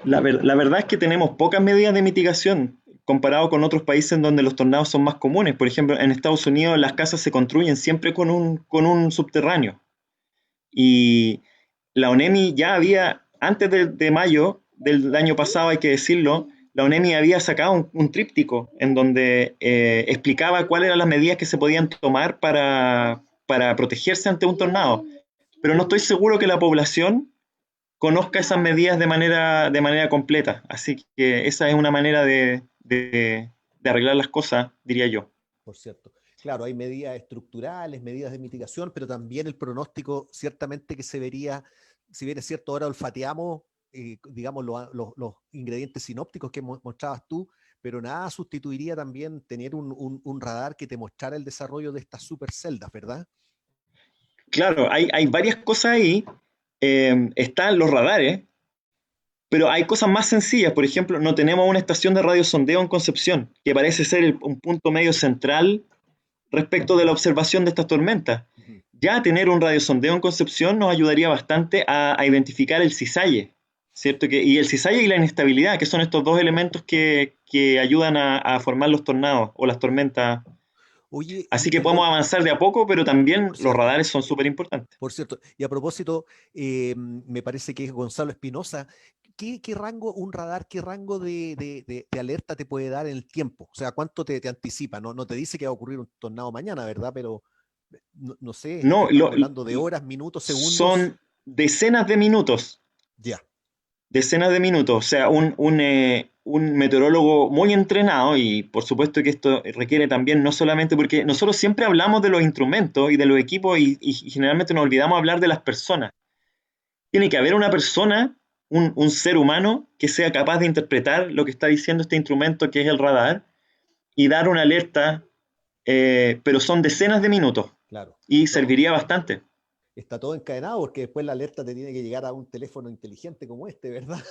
La verdad es que tenemos pocas medidas de mitigación comparado con otros países en donde los tornados son más comunes. Por ejemplo, en Estados Unidos las casas se construyen siempre con un subterráneo. Y la ONEMI ya había, antes de mayo del año pasado, hay que decirlo, la ONEMI había sacado un tríptico en donde explicaba cuáles eran las medidas que se podían tomar para protegerse ante un tornado. Pero no estoy seguro que la población conozca esas medidas de manera completa. Así que esa es una manera de arreglar las cosas, diría yo. Por cierto. Claro, hay medidas estructurales, medidas de mitigación, pero también el pronóstico ciertamente que se vería, si bien es cierto, ahora olfateamos, digamos, los ingredientes sinópticos que mostrabas tú, pero nada sustituiría también tener un radar que te mostrara el desarrollo de estas superceldas, ¿verdad? Claro, hay varias cosas ahí. Están los radares, pero hay cosas más sencillas. Por ejemplo, no tenemos una estación de radiosondeo en Concepción, que parece ser un punto medio central respecto de la observación de estas tormentas. Ujú. Ya tener un radiosondeo en Concepción nos ayudaría bastante a identificar el cisalle, ¿cierto? Y el cisalle y la inestabilidad, que son estos dos elementos que ayudan a formar los tornados o las tormentas. Oye, Así que podemos avanzar de a poco, pero también por los cierto, radares son súper importantes. por cierto, y a propósito, me parece que es Gonzalo Espinosa. ¿Qué rango, un radar, qué rango de alerta te puede dar en el tiempo? O sea, ¿cuánto te anticipa? No, no te dice que va a ocurrir un tornado mañana, ¿verdad? Pero no, no sé, No, estamos hablando de horas, minutos, segundos. son decenas de minutos. Ya. Decenas de minutos. O sea, un meteorólogo muy entrenado, y por supuesto que esto requiere también, no solamente porque nosotros siempre hablamos de los instrumentos y de los equipos y generalmente nos olvidamos hablar de las personas. Tiene que haber una persona, un ser humano, que sea capaz de interpretar lo que está diciendo este instrumento que es el radar y dar una alerta, pero son decenas de minutos Claro. y No, serviría bastante. está todo encadenado porque después la alerta te tiene que llegar a un teléfono inteligente como este, ¿verdad?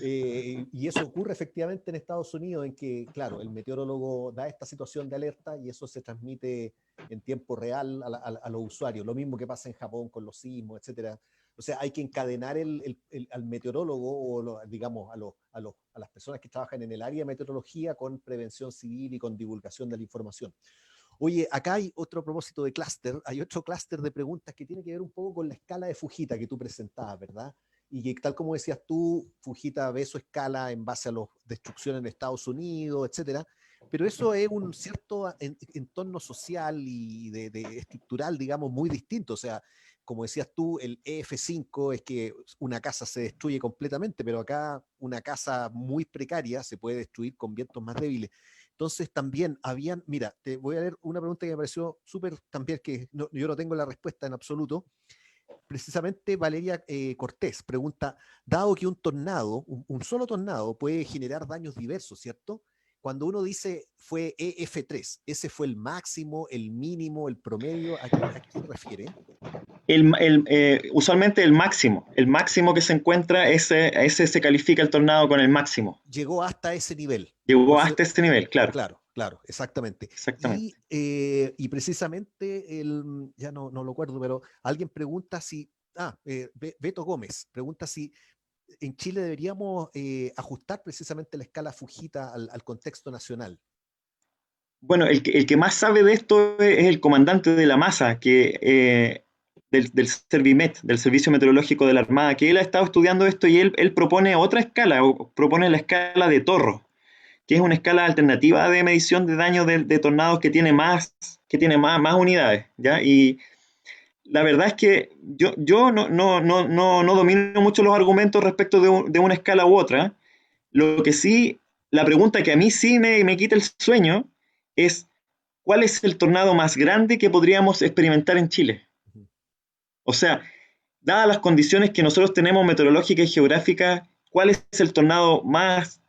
Y eso ocurre efectivamente en Estados Unidos, en que, claro, el meteorólogo da esta situación de alerta y eso se transmite en tiempo real a los usuarios. Lo mismo que pasa en Japón con los sismos, etcétera. O sea, hay que encadenar al meteorólogo o, digamos, a las personas que trabajan en el área de meteorología con prevención civil y con divulgación de la información. Oye, acá hay otro propósito de clúster, hay otro clúster de preguntas que tiene que ver un poco con la escala de Fujita que tú presentabas, ¿verdad? Y que tal como decías tú, Fujita ve su escala en base a las destrucciones en Estados Unidos, etcétera, pero eso es un cierto entorno social y de estructural, digamos, muy distinto. O sea, como decías tú, el EF5 es que una casa se destruye completamente, pero acá una casa muy precaria se puede destruir con vientos más débiles. Entonces también habían, mira, te voy a leer una pregunta que me pareció súper también, que no, yo no tengo la respuesta en absoluto. Precisamente Valeria Cortés pregunta, dado que un tornado, un solo tornado puede generar daños diversos, ¿cierto? Cuando uno dice fue EF3, ¿ese fue el máximo, el mínimo, el promedio? A qué se refiere? Usualmente el máximo que se encuentra, ese se califica el tornado con el máximo. Llegó hasta ese nivel. Llegó Entonces, hasta ese nivel, claro. claro, claro, exactamente. Exactamente. Y precisamente, ya no lo acuerdo, pero alguien pregunta si, Beto Gómez pregunta si en Chile deberíamos ajustar precisamente la escala Fujita al contexto nacional. Bueno, el que más sabe de esto es el comandante de la masa, del Servimet, del Servicio Meteorológico de la Armada, que él ha estado estudiando esto y él propone otra escala, propone la escala de Torro, que es una escala alternativa de medición de daño de tornados que tiene más unidades, ¿ya? Y la verdad es que yo no domino mucho los argumentos respecto de una escala u otra. Lo que sí, la pregunta que a mí sí me quita el sueño es, ¿cuál es el tornado más grande que podríamos experimentar en Chile? Ujú. O sea, dadas las condiciones que nosotros tenemos meteorológicas y geográficas, ¿cuál es el tornado más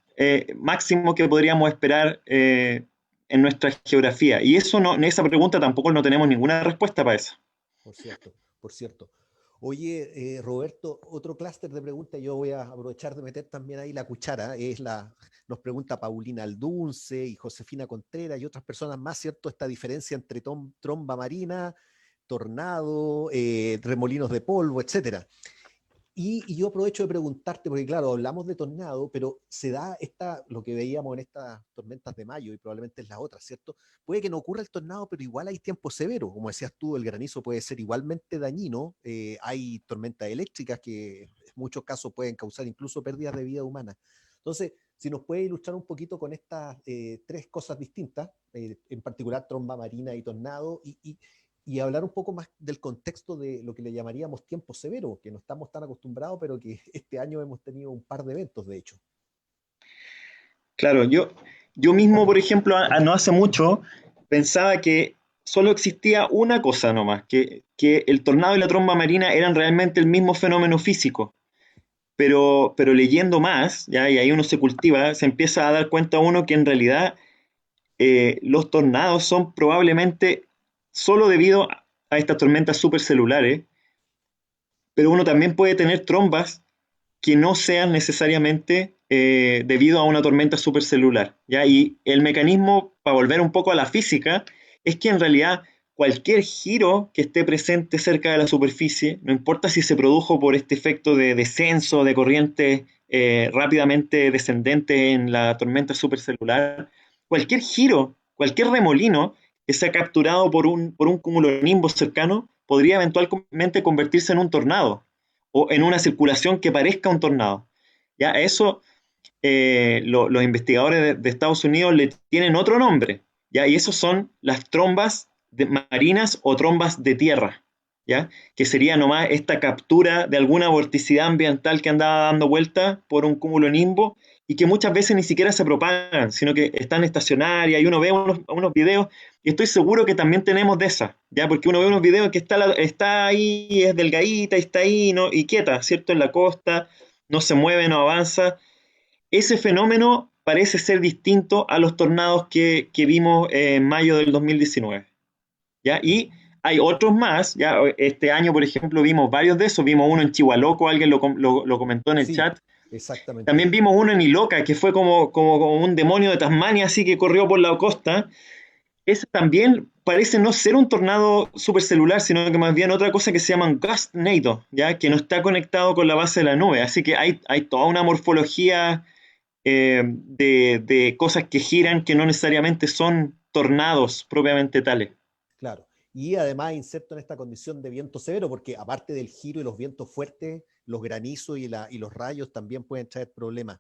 máximo que podríamos esperar en nuestra geografía? Y eso no, en esa pregunta tampoco no tenemos ninguna respuesta para eso. Por cierto, por cierto. Oye, Roberto, otro clúster de preguntas, yo voy a aprovechar de meter también ahí la cuchara, nos pregunta Paulina Aldunce y Josefina Contreras y otras personas más, ¿cierto? Esta diferencia entre tromba marina, tornado, remolinos de polvo, etcétera. Y yo aprovecho de preguntarte, porque claro, hablamos de tornado, pero se da lo que veíamos en estas tormentas de mayo y probablemente es la otra, ¿cierto? Puede que no ocurra el tornado, pero igual hay tiempo severo. Como decías tú, el granizo puede ser igualmente dañino. Hay tormentas eléctricas que en muchos casos pueden causar incluso pérdidas de vida humana. Entonces, si nos puede ilustrar un poquito con estas tres cosas distintas, en particular tromba marina y tornado, y hablar un poco más del contexto de lo que le llamaríamos tiempo severo, que no estamos tan acostumbrados, pero que este año hemos tenido un par de eventos, de hecho. Claro, yo mismo, por ejemplo, no hace mucho pensaba que solo existía una cosa nomás, que el tornado y la tromba marina eran realmente el mismo fenómeno físico. Pero leyendo más, ¿ya? Y ahí uno se cultiva, se empieza a dar cuenta uno que en realidad los tornados son probablemente solo debido a estas tormentas supercelulares, pero uno también puede tener trombas que no sean necesariamente debido a una tormenta supercelular, ¿ya? Y el mecanismo, para volver un poco a la física, es que en realidad cualquier giro que esté presente cerca de la superficie, no importa si se produjo por este efecto de descenso de corriente rápidamente descendente en la tormenta supercelular, cualquier giro, cualquier remolino que sea capturado por un cumulonimbo cercano podría eventualmente convertirse en un tornado o en una circulación que parezca un tornado. ¿Ya? A eso los investigadores de Estados Unidos le tienen otro nombre, ¿ya? Y esos son las trombas marinas o trombas de tierra, ¿ya? Que sería nomás esta captura de alguna vorticidad ambiental que andaba dando vuelta por un cúmulo nimbo y que muchas veces ni siquiera se propagan, sino que están estacionarias y uno ve unos videos y estoy seguro que también tenemos de esas, ¿ya? Porque uno ve unos videos que está ahí, es delgadita, está ahí ¿no? y quieta, ¿cierto? En la costa, no se mueve, no avanza. Ese fenómeno parece ser distinto a los tornados que vimos en mayo del 2019, ¿ya? Y hay otros más, ya este año, por ejemplo, vimos varios de esos, vimos uno en Chihuahua, alguien lo comentó en el Sí, chat. exactamente. También vimos uno en Iloca, que fue como un demonio de Tasmania, así que corrió por la costa. Ese también parece no ser un tornado supercelular, sino que más bien otra cosa que se llama un gust NATO, ¿ya? Que no está conectado con la base de la nube. Así que hay toda una morfología de cosas que giran que no necesariamente son tornados propiamente tales. Claro. Y además inserto en esta condición de viento severo, porque aparte del giro y los vientos fuertes, los granizos y los rayos también pueden traer problemas.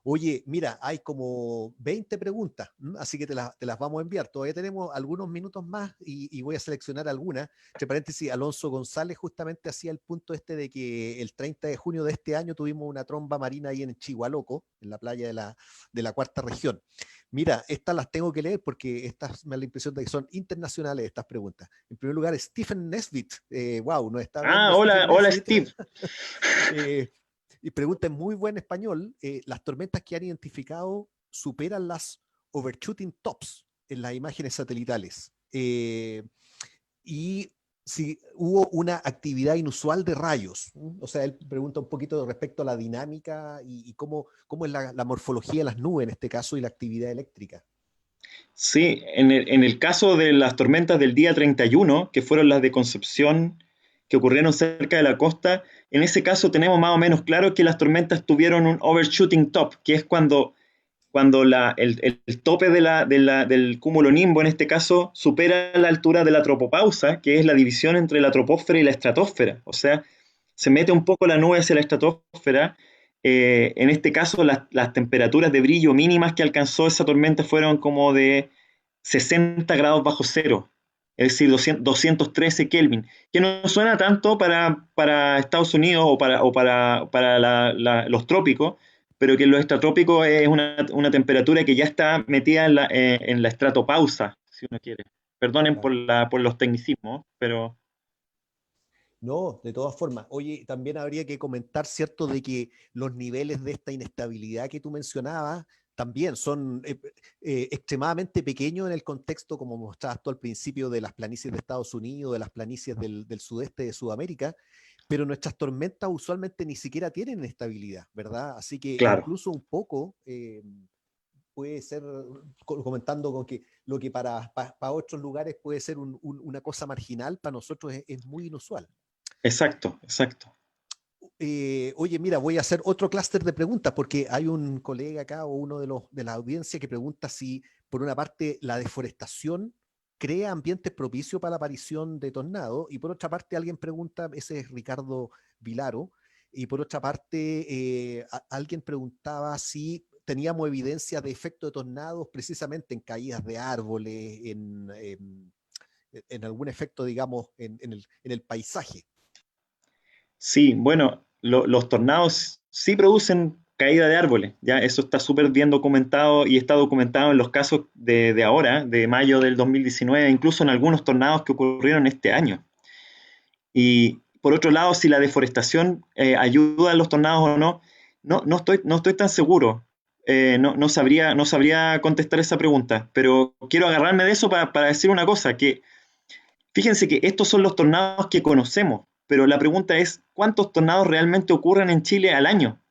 Oye, mira, hay como 20 preguntas, así que te las vamos a enviar. Todavía tenemos algunos minutos más y voy a seleccionar algunas. Entre paréntesis, Alonso González justamente hacía el punto este de que el 30 de junio de este año tuvimos una tromba marina ahí en Chihualoco, en la playa de la cuarta región. Mira, estas las tengo que leer porque estas me da la impresión de que son internacionales estas preguntas. En primer lugar, Stephen Nesbitt. Wow, nos está viendo Ah, Stephen hola, hola Nesbitt. Steve. eh, y pregunta en muy buen español, las tormentas que han identificado superan las overshooting tops en las imágenes satelitales. Y si hubo una actividad inusual de rayos. O sea, él pregunta un poquito respecto a la dinámica y cómo es la morfología de las nubes en este caso y la actividad eléctrica. Sí, en el caso de las tormentas del día 31, que fueron las de Concepción, que ocurrieron cerca de la costa, en ese caso tenemos más o menos claro que las tormentas tuvieron un overshooting top, que es cuando el tope del cúmulo nimbo, en este caso, supera la altura de la tropopausa, que es la división entre la troposfera y la estratosfera. O sea, se mete un poco la nube hacia la estratosfera. En este caso, las temperaturas de brillo mínimas que alcanzó esa tormenta fueron como de 60 grados bajo cero, es decir, 213 Kelvin, que no suena tanto para Estados Unidos o para los trópicos, pero que en los estratrópicos es una temperatura que ya está metida en la estratopausa, si uno quiere. Perdonen Claro. por los tecnicismos, pero No, de todas formas. Oye, también habría que comentar, ¿cierto?, de que los niveles de esta inestabilidad que tú mencionabas también son extremadamente pequeños en el contexto, como mostrabas tú al principio, de las planicies de Estados Unidos, de las planicies del sudeste de Sudamérica, pero nuestras tormentas usualmente ni siquiera tienen estabilidad, ¿verdad? Así que claro, incluso un poco puede ser, comentando con que lo que para otros lugares puede ser una cosa marginal, para nosotros es muy inusual. exacto, exacto. Oye, mira, voy a hacer otro clúster de preguntas porque hay un colega acá o uno de la audiencia que pregunta si, por una parte, la deforestación crea ambientes propicios para la aparición de tornados y por otra parte alguien pregunta, ese es Ricardo Vilaro, y por otra parte alguien preguntaba si teníamos evidencia de efecto de tornados precisamente en caídas de árboles, en algún efecto, digamos, en el paisaje. Sí, bueno, los tornados sí producen caída de árboles, ya eso está súper bien documentado y está documentado en los casos de ahora, de mayo del 2019, incluso en algunos tornados que ocurrieron este año. Y por otro lado, si la deforestación ayuda a los tornados o no, no estoy tan seguro. No sabría contestar esa pregunta, pero quiero agarrarme de eso para decir una cosa, que fíjense que estos son los tornados que conocemos, pero la pregunta es, ¿cuántos tornados realmente ocurren en Chile al año?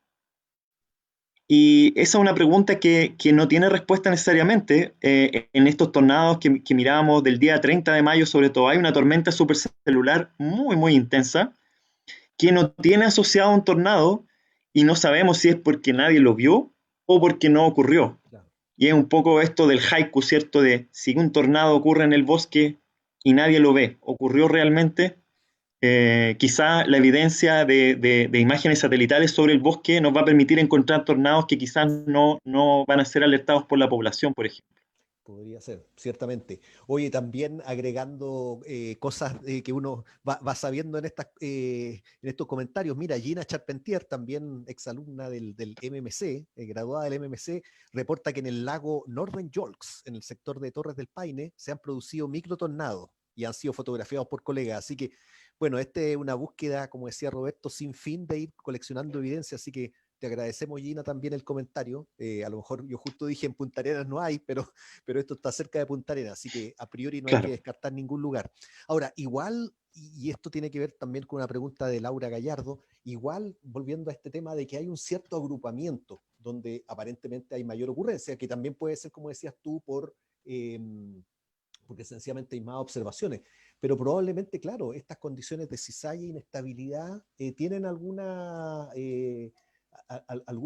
Y esa es una pregunta que no tiene respuesta necesariamente. En estos tornados que mirábamos del día 30 de mayo, sobre todo, hay una tormenta supercelular muy, muy intensa que no tiene asociado a un tornado y no sabemos si es porque nadie lo vio o porque no ocurrió. Claro. Y es un poco esto del haiku, ¿cierto? De si un tornado ocurre en el bosque y nadie lo ve, ¿ocurrió realmente? Quizá la evidencia de imágenes satelitales sobre el bosque nos va a permitir encontrar tornados que quizás no van a ser alertados por la población, por ejemplo. Podría ser, ciertamente. Oye, también agregando cosas que uno va sabiendo en estos comentarios. Mira, Gina Charpentier, también exalumna del MMC, graduada del MMC, reporta que en el lago Northern Yolks, en el sector de Torres del Paine, se han producido microtornados y han sido fotografiados por colegas. Así que, bueno, esta es una búsqueda, como decía Roberto, sin fin de ir coleccionando evidencia. Así que te agradecemos, Gina, también el comentario. A lo mejor yo justo dije en Punta Arenas no hay, pero esto está cerca de Punta Arenas, así que a priori no hay que Claro. descartar ningún lugar. Ahora, igual, y esto tiene que ver también con una pregunta de Laura Gallardo, igual volviendo a este tema de que hay un cierto agrupamiento donde aparentemente hay mayor ocurrencia, que también puede ser, como decías tú, eh, porque sencillamente hay más observaciones. Pero probablemente, claro, estas condiciones de cizalla e inestabilidad tienen algún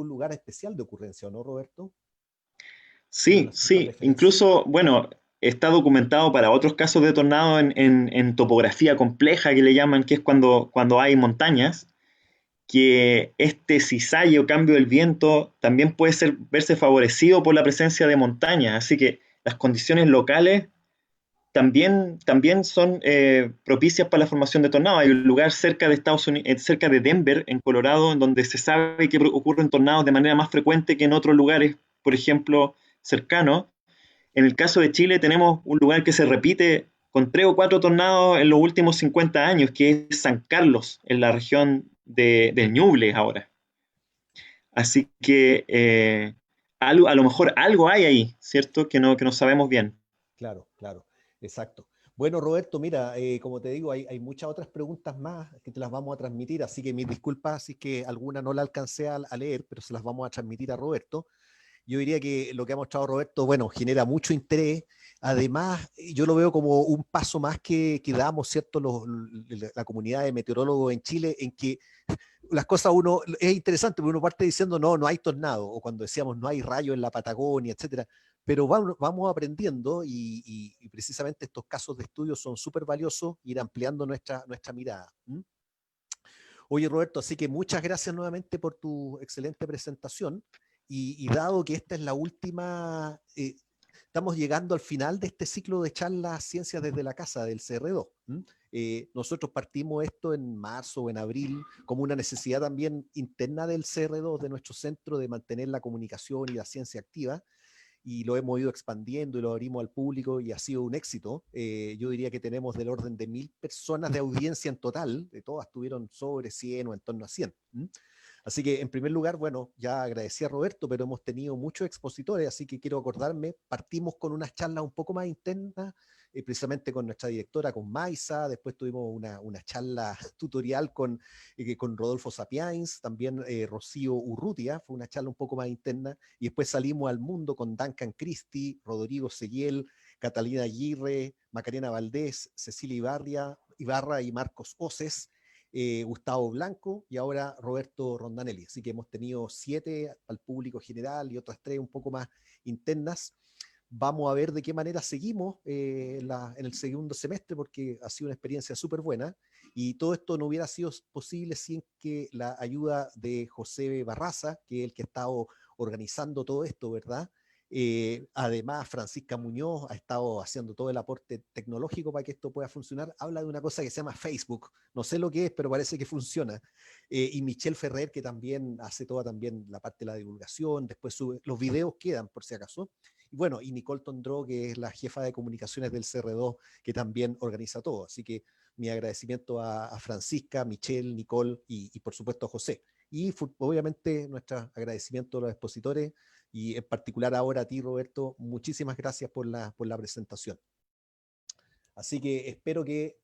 lugar especial de ocurrencia, ¿o no, Roberto? ¿Tienen Sí, unas puntas de sí, referencia? incluso, bueno, está documentado para otros casos de tornado en topografía compleja que le llaman, que es cuando hay montañas, que este cizalle o cambio del viento también puede verse favorecido por la presencia de montañas, así que las condiciones locales también son propicias para la formación de tornados. Hay un lugar cerca de Estados Unidos, cerca de Denver, en Colorado, en donde se sabe que ocurren tornados de manera más frecuente que en otros lugares, por ejemplo, cercanos. En el caso de Chile tenemos un lugar que se repite con 3 o 4 tornados en los últimos 50 años, que es San Carlos, en la región del Ñuble ahora. Así que a lo mejor algo hay ahí, ¿cierto? Que no sabemos bien. Claro, claro, exacto. Bueno, Roberto, mira, como te digo, hay muchas otras preguntas más que te las vamos a transmitir, así que mis disculpas si es que alguna no la alcancé a leer, pero se las vamos a transmitir a Roberto. Yo diría que lo que ha mostrado Roberto, bueno, genera mucho interés. Además, yo lo veo como un paso más que damos, ¿cierto? La comunidad de meteorólogos en Chile, en que las cosas uno, es interesante, porque uno parte diciendo no, no hay tornado, o cuando decíamos no hay rayo en la Patagonia, etcétera, pero vamos aprendiendo y precisamente estos casos de estudio son súper valiosos, ir ampliando nuestra mirada. ¿Mm? Oye, Roberto, así que muchas gracias nuevamente por tu excelente presentación y dado que esta es la última, estamos llegando al final de este ciclo de charlas Ciencias desde la Casa del CR2. Nosotros partimos esto en marzo o en abril como una necesidad también interna del CR2, de nuestro centro, de mantener la comunicación y la ciencia activa y lo hemos ido expandiendo y lo abrimos al público y ha sido un éxito. Yo diría que tenemos del orden de 1000 personas de audiencia en total, de todas tuvieron sobre 100 o en torno a 100. Así que en primer lugar, bueno, ya agradecí a Roberto, pero hemos tenido muchos expositores, así que quiero acordarme, partimos con unas charlas un poco más internas, precisamente con nuestra directora, con Maisa, después tuvimos una charla tutorial con Rodolfo Sapiens, también Rocío Urrutia, fue una charla un poco más interna, y después salimos al mundo con Duncan Christie, Rodrigo Seguiel, Catalina Aguirre, Macarena Valdés, Cecilia Ibarra y Marcos Oces, Gustavo Blanco y ahora Roberto Rondanelli. Así que hemos tenido 7 al público general y otras 3 un poco más internas. Vamos a ver de qué manera seguimos en el segundo semestre, porque ha sido una experiencia súper buena. Y todo esto no hubiera sido posible sin que la ayuda de José Barraza, que es el que ha estado organizando todo esto, ¿verdad? Además, Francisca Muñoz ha estado haciendo todo el aporte tecnológico para que esto pueda funcionar. Habla de una cosa que se llama Facebook. No sé lo que es, pero parece que funciona. Y Michelle Ferrer, que también hace toda también la parte de la divulgación. Después sube, los videos quedan, por si acaso. Y bueno, y Nicole Tondró, que es la jefa de comunicaciones del CR2, que también organiza todo. Así que mi agradecimiento a Francisca, Michelle, Nicole y por supuesto a José. Y obviamente nuestro agradecimiento a los expositores y en particular ahora a ti, Roberto, muchísimas gracias por la presentación. Así que espero que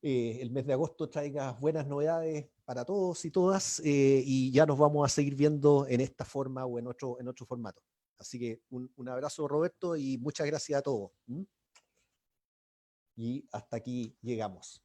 el mes de agosto traiga buenas novedades para todos y todas y ya nos vamos a seguir viendo en esta forma o en otro formato. Así que un abrazo, Roberto, y muchas gracias a todos. ¿Mm? Y hasta aquí llegamos.